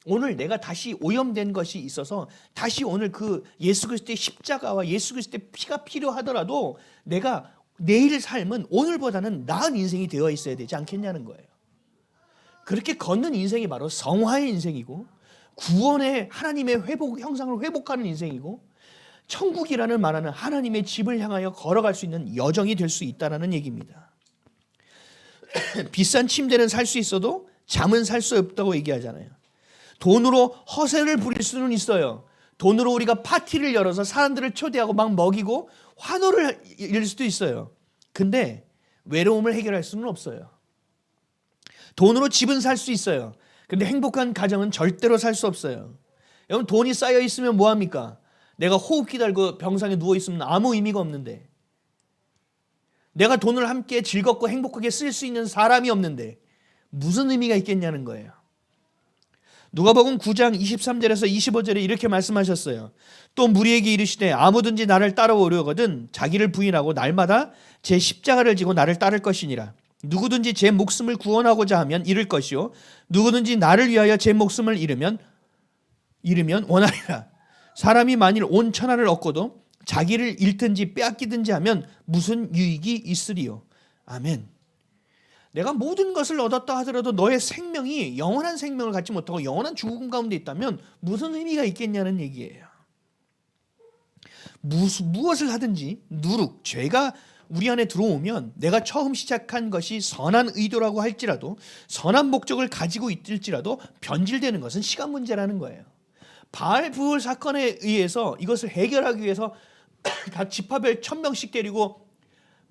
오늘 내가 다시 오염된 것이 있어서 다시 오늘 그 예수 그리스도의 십자가와 예수 그리스도의 피가 필요하더라도 내가 내일 삶은 오늘보다는 나은 인생이 되어 있어야 되지 않겠냐는 거예요. 그렇게 걷는 인생이 바로 성화의 인생이고 구원의 하나님의 회복 형상을 회복하는 인생이고 천국이라는 말하는 하나님의 집을 향하여 걸어갈 수 있는 여정이 될 수 있다는 얘기입니다. 비싼 침대는 살 수 있어도 잠은 살 수 없다고 얘기하잖아요. 돈으로 허세를 부릴 수는 있어요. 돈으로 우리가 파티를 열어서 사람들을 초대하고 막 먹이고 환호를 이룰 수도 있어요. 근데 외로움을 해결할 수는 없어요. 돈으로 집은 살 수 있어요. 근데 행복한 가정은 절대로 살 수 없어요. 여러분 돈이 쌓여 있으면 뭐합니까? 내가 호흡기 달고 병상에 누워 있으면 아무 의미가 없는데, 내가 돈을 함께 즐겁고 행복하게 쓸 수 있는 사람이 없는데 무슨 의미가 있겠냐는 거예요. 누가복음 9장 23절에서 25절에 이렇게 말씀하셨어요. 또 무리에게 이르시되 아무든지 나를 따라오려거든 자기를 부인하고 날마다 제 십자가를 지고 나를 따를 것이니라. 누구든지 제 목숨을 구원하고자 하면 잃을 것이요 누구든지 나를 위하여 제 목숨을 잃으면 원하리라. 사람이 만일 온 천하를 얻고도 자기를 잃든지 빼앗기든지 하면 무슨 유익이 있으리요. 아멘. 내가 모든 것을 얻었다 하더라도 너의 생명이 영원한 생명을 갖지 못하고 영원한 죽음 가운데 있다면 무슨 의미가 있겠냐는 얘기예요. 무엇을 하든지 누룩, 죄가 우리 안에 들어오면 내가 처음 시작한 것이 선한 의도라고 할지라도 선한 목적을 가지고 있을지라도 변질되는 것은 시간 문제라는 거예요. 바알 부울 사건에 의해서 이것을 해결하기 위해서 각 지파별 1000명씩 데리고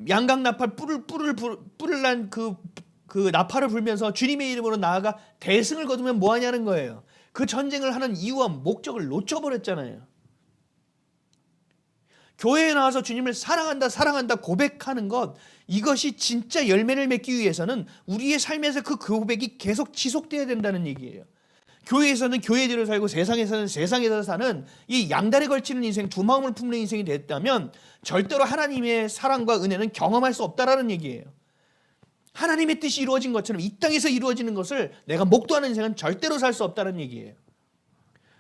양강나팔 뿔을 난 그 나팔을 불면서 주님의 이름으로 나아가 대승을 거두면 뭐하냐는 거예요. 그 전쟁을 하는 이유와 목적을 놓쳐버렸잖아요. 교회에 나와서 주님을 사랑한다 고백하는 것, 이것이 진짜 열매를 맺기 위해서는 우리의 삶에서 그 고백이 계속 지속돼야 된다는 얘기예요. 교회에서는 교회대로 살고 세상에서는 세상에서 사는 이 양다리 걸치는 인생, 두 마음을 품는 인생이 됐다면 절대로 하나님의 사랑과 은혜는 경험할 수 없다라는 얘기예요. 하나님의 뜻이 이루어진 것처럼 이 땅에서 이루어지는 것을 내가 목도하는 인생은 절대로 살 수 없다는 얘기예요.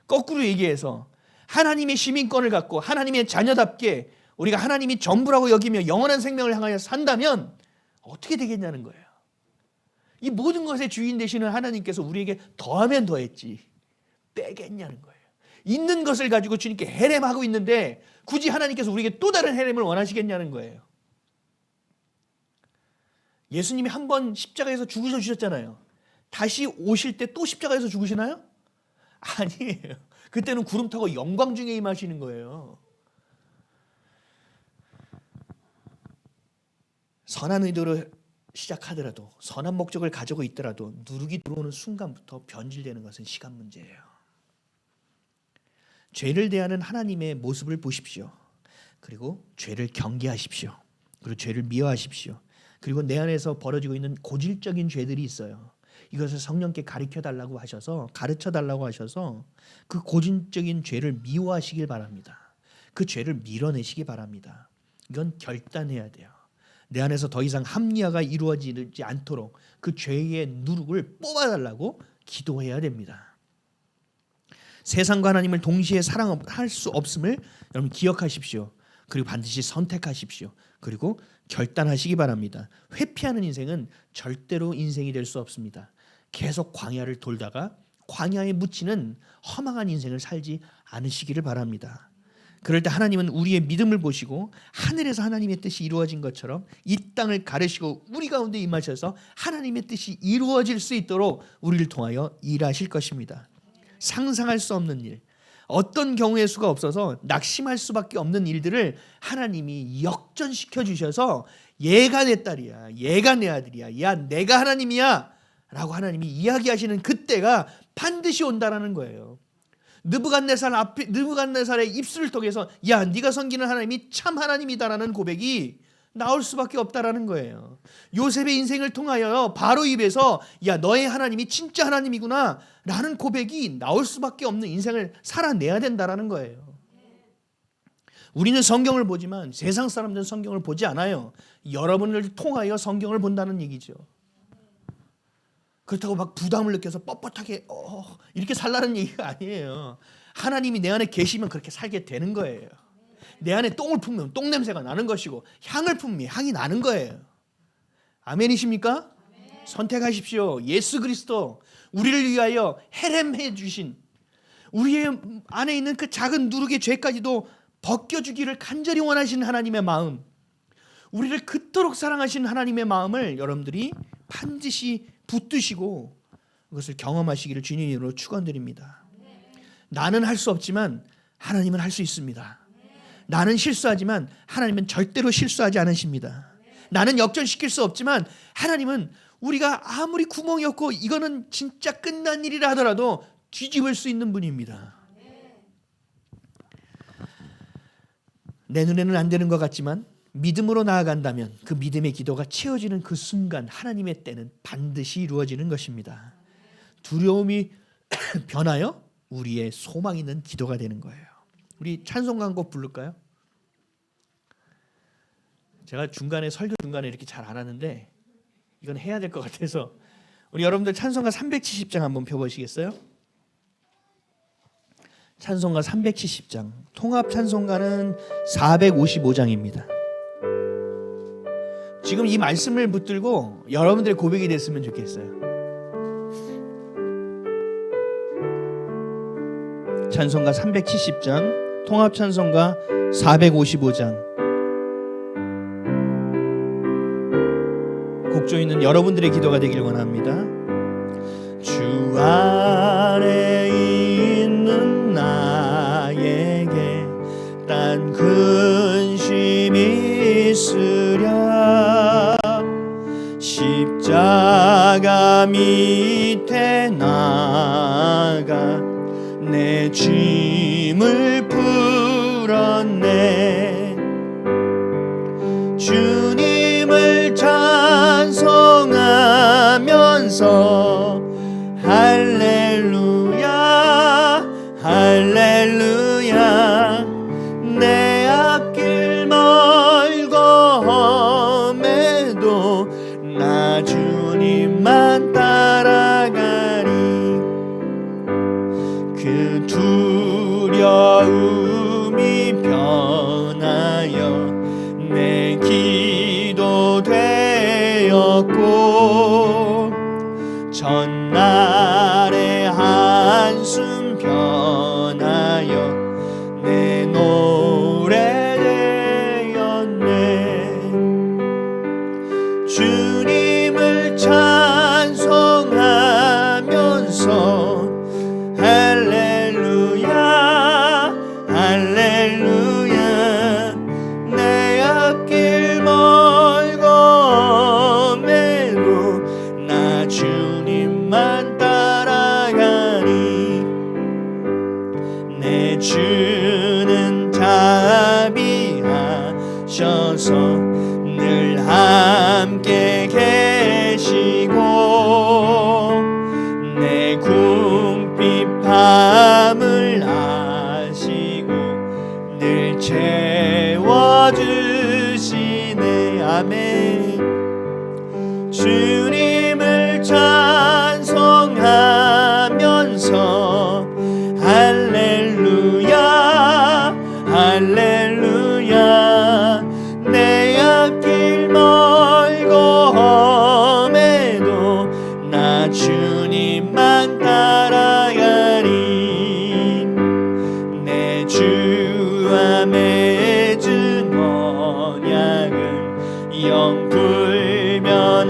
거꾸로 얘기해서 하나님의 시민권을 갖고 하나님의 자녀답게 우리가 하나님이 전부라고 여기며 영원한 생명을 향하여 산다면 어떻게 되겠냐는 거예요. 이 모든 것의 주인 되시는 하나님께서 우리에게 더하면 더했지 빼겠냐는 거예요. 있는 것을 가지고 주님께 헤렘하고 있는데 굳이 하나님께서 우리에게 또 다른 헤렘을 원하시겠냐는 거예요. 예수님이 한 번 십자가에서 죽으셨잖아요. 다시 오실 때 또 십자가에서 죽으시나요? 아니에요. 그때는 구름 타고 영광 중에 임하시는 거예요. 선한 의도로 시작하더라도 선한 목적을 가지고 있더라도 누룩이 들어오는 순간부터 변질되는 것은 시간 문제예요. 죄를 대하는 하나님의 모습을 보십시오. 그리고 죄를 경계하십시오. 그리고 죄를 미워하십시오. 그리고 내 안에서 벌어지고 있는 고질적인 죄들이 있어요. 이것을 성령께 가르쳐 달라고 하셔서 그 고진적인 죄를 미워하시길 바랍니다. 그 죄를 밀어내시기 바랍니다. 이건 결단해야 돼요. 내 안에서 더 이상 합리화가 이루어지지 않도록 그 죄의 누룩을 뽑아달라고 기도해야 됩니다. 세상과 하나님을 동시에 사랑할 수 없음을 여러분 기억하십시오. 그리고 반드시 선택하십시오. 그리고 결단하시기 바랍니다. 회피하는 인생은 절대로 인생이 될 수 없습니다. 계속 광야를 돌다가 광야에 묻히는 허망한 인생을 살지 않으시기를 바랍니다. 그럴 때 하나님은 우리의 믿음을 보시고 하늘에서 하나님의 뜻이 이루어진 것처럼 이 땅을 가르시고 우리 가운데 임하셔서 하나님의 뜻이 이루어질 수 있도록 우리를 통하여 일하실 것입니다. 상상할 수 없는 일, 어떤 경우의 수가 없어서 낙심할 수밖에 없는 일들을 하나님이 역전시켜 주셔서 얘가 내 딸이야, 얘가 내 아들이야, 야 내가 하나님이야 라고 하나님이 이야기하시는 그때가 반드시 온다라는 거예요. 느부갓네살의 입술을 통해서 야 네가 섬기는 하나님이 참 하나님이다라는 고백이 나올 수밖에 없다라는 거예요. 요셉의 인생을 통하여 바로 입에서 야 너의 하나님이 진짜 하나님이구나 라는 고백이 나올 수밖에 없는 인생을 살아내야 된다라는 거예요. 우리는 성경을 보지만 세상 사람들은 성경을 보지 않아요. 여러분을 통하여 성경을 본다는 얘기죠. 그렇다고 막 부담을 느껴서 뻣뻣하게 이렇게 살라는 얘기가 아니에요. 하나님이 내 안에 계시면 그렇게 살게 되는 거예요. 내 안에 똥을 품으면 똥 냄새가 나는 것이고 향을 품으면 향이 나는 거예요. 아멘이십니까? 아멘. 선택하십시오. 예수 그리스도 우리를 위하여 헤렘해 주신 우리의 안에 있는 그 작은 누룩의 죄까지도 벗겨주기를 간절히 원하시는 하나님의 마음, 우리를 그토록 사랑하시는 하나님의 마음을 여러분들이 반드시 붙드시고 그것을 경험하시기를 주님의 이름으로 축원드립니다. 나는 할 수 없지만 하나님은 할 수 있습니다. 나는 실수하지만 하나님은 절대로 실수하지 않으십니다. 나는 역전시킬 수 없지만 하나님은 우리가 아무리 구멍이 없고 이거는 진짜 끝난 일이라 하더라도 뒤집을 수 있는 분입니다. 내 눈에는 안 되는 것 같지만 믿음으로 나아간다면 그 믿음의 기도가 채워지는 그 순간 하나님의 때는 반드시 이루어지는 것입니다. 두려움이 변하여 우리의 소망 있는 기도가 되는 거예요. 우리 찬송가 한 곡 부를까요? 제가 설교 중간에 이렇게 잘 안 하는데 이건 해야 될 것 같아서 우리 여러분들 찬송가 370장 한번 펴보시겠어요? 찬송가 370장, 통합 찬송가는 455장입니다. 지금 이 말씀을 붙들고 여러분들의 고백이 됐으면 좋겠어요. 찬송가 370장, 통합 찬송가 455장. 곡조 있는 여러분들의 기도가 되길 원합니다. 주 안에 있는 나에게 딴 근심이 있으랴 십자가 밑에 나가 내 짐을 풀었네. 주님을 찬송하면서 할렐루야 할렐루야 내 앞길 멀고 험해도 나 주님만 따라가리. 그 두려움이 변하여 내 기도 되었고 전날의 한숨 변하여 내 노래 되었네. 주님을 찬송하면서 할렐루야 할렐루야 내 앞길 멀고 험해도 나 주님만 따라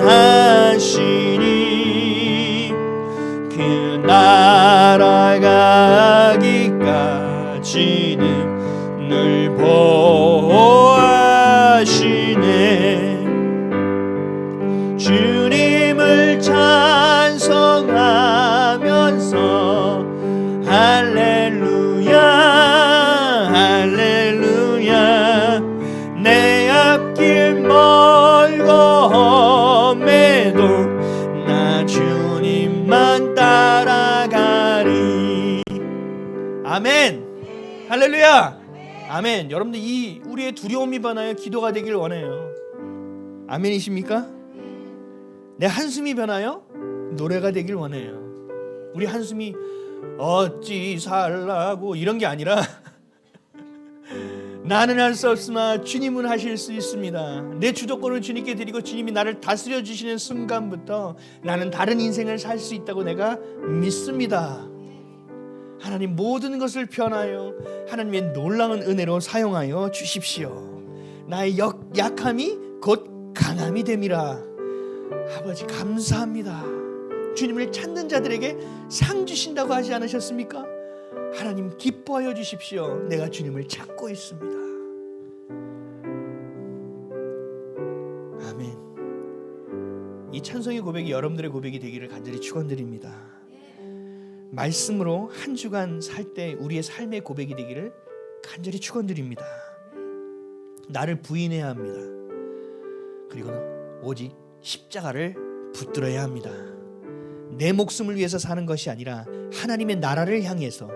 하시니 그 나라 가기까지는 늘 보호하시네. 주님을 찬송하면서 할렐루야 할렐루야. 내 앞길 멀고 험해도 나 주님만 따라가리. 아멘. 할렐루야. 아멘. 여러분들 이 우리의 두려움이 변하여 기도가 되길 원해요. 아멘이십니까? 내 한숨이 변하여 노래가 되길 원해요. 우리 한숨이 어찌 살라고 이런 게 아니라 나는 할 수 없으나 주님은 하실 수 있습니다. 내 주도권을 주님께 드리고 주님이 나를 다스려 주시는 순간부터 나는 다른 인생을 살 수 있다고 내가 믿습니다. 하나님 모든 것을 변하여 하나님의 놀라운 은혜로 사용하여 주십시오. 나의 약함이 곧 강함이 됨이라. 아버지 감사합니다. 주님을 찾는 자들에게 상 주신다고 하지 않으셨습니까? 하나님 기뻐하여 주십시오. 내가 주님을 찾고 있습니다. 아멘. 이 찬송의 고백이 여러분들의 고백이 되기를 간절히 축원드립니다. 말씀으로 한 주간 살 때 우리의 삶의 고백이 되기를 간절히 축원드립니다. 나를 부인해야 합니다. 그리고 오직 십자가를 붙들어야 합니다. 내 목숨을 위해서 사는 것이 아니라 하나님의 나라를 향해서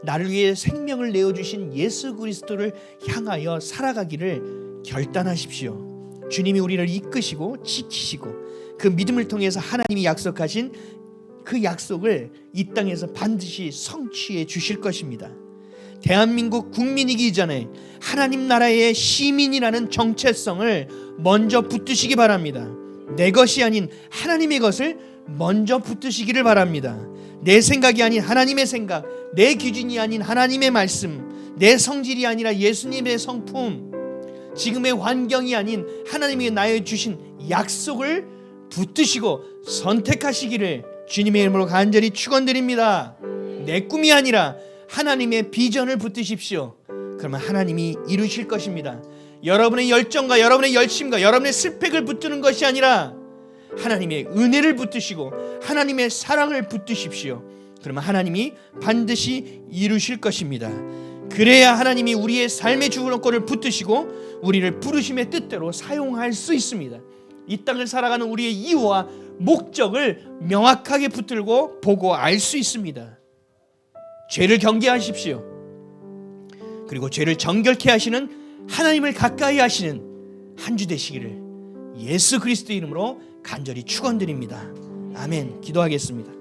나를 위해 생명을 내어주신 예수 그리스도를 향하여 살아가기를 결단하십시오. 주님이 우리를 이끄시고 지키시고 그 믿음을 통해서 하나님이 약속하신 그 약속을 이 땅에서 반드시 성취해 주실 것입니다. 대한민국 국민이기 전에 하나님 나라의 시민이라는 정체성을 먼저 붙드시기 바랍니다. 내 것이 아닌 하나님의 것을 먼저 붙드시기를 바랍니다. 내 생각이 아닌 하나님의 생각, 내 기준이 아닌 하나님의 말씀, 내 성질이 아니라 예수님의 성품, 지금의 환경이 아닌 하나님이 나에 주신 약속을 붙드시고 선택하시기를 주님의 이름으로 간절히 축원드립니다. 내 꿈이 아니라 하나님의 비전을 붙드십시오. 그러면 하나님이 이루실 것입니다. 여러분의 열정과 여러분의 열심과 여러분의 스펙을 붙드는 것이 아니라 하나님의 은혜를 붙드시고 하나님의 사랑을 붙드십시오. 그러면 하나님이 반드시 이루실 것입니다. 그래야 하나님이 우리의 삶의 주권을 붙드시고 우리를 부르심의 뜻대로 사용할 수 있습니다. 이 땅을 살아가는 우리의 이유와 목적을 명확하게 붙들고 보고 알 수 있습니다. 죄를 경계하십시오. 그리고 죄를 정결케 하시는 하나님을 가까이 하시는 한 주 되시기를 예수 그리스도 이름으로 간절히 축원드립니다. 아멘. 기도하겠습니다.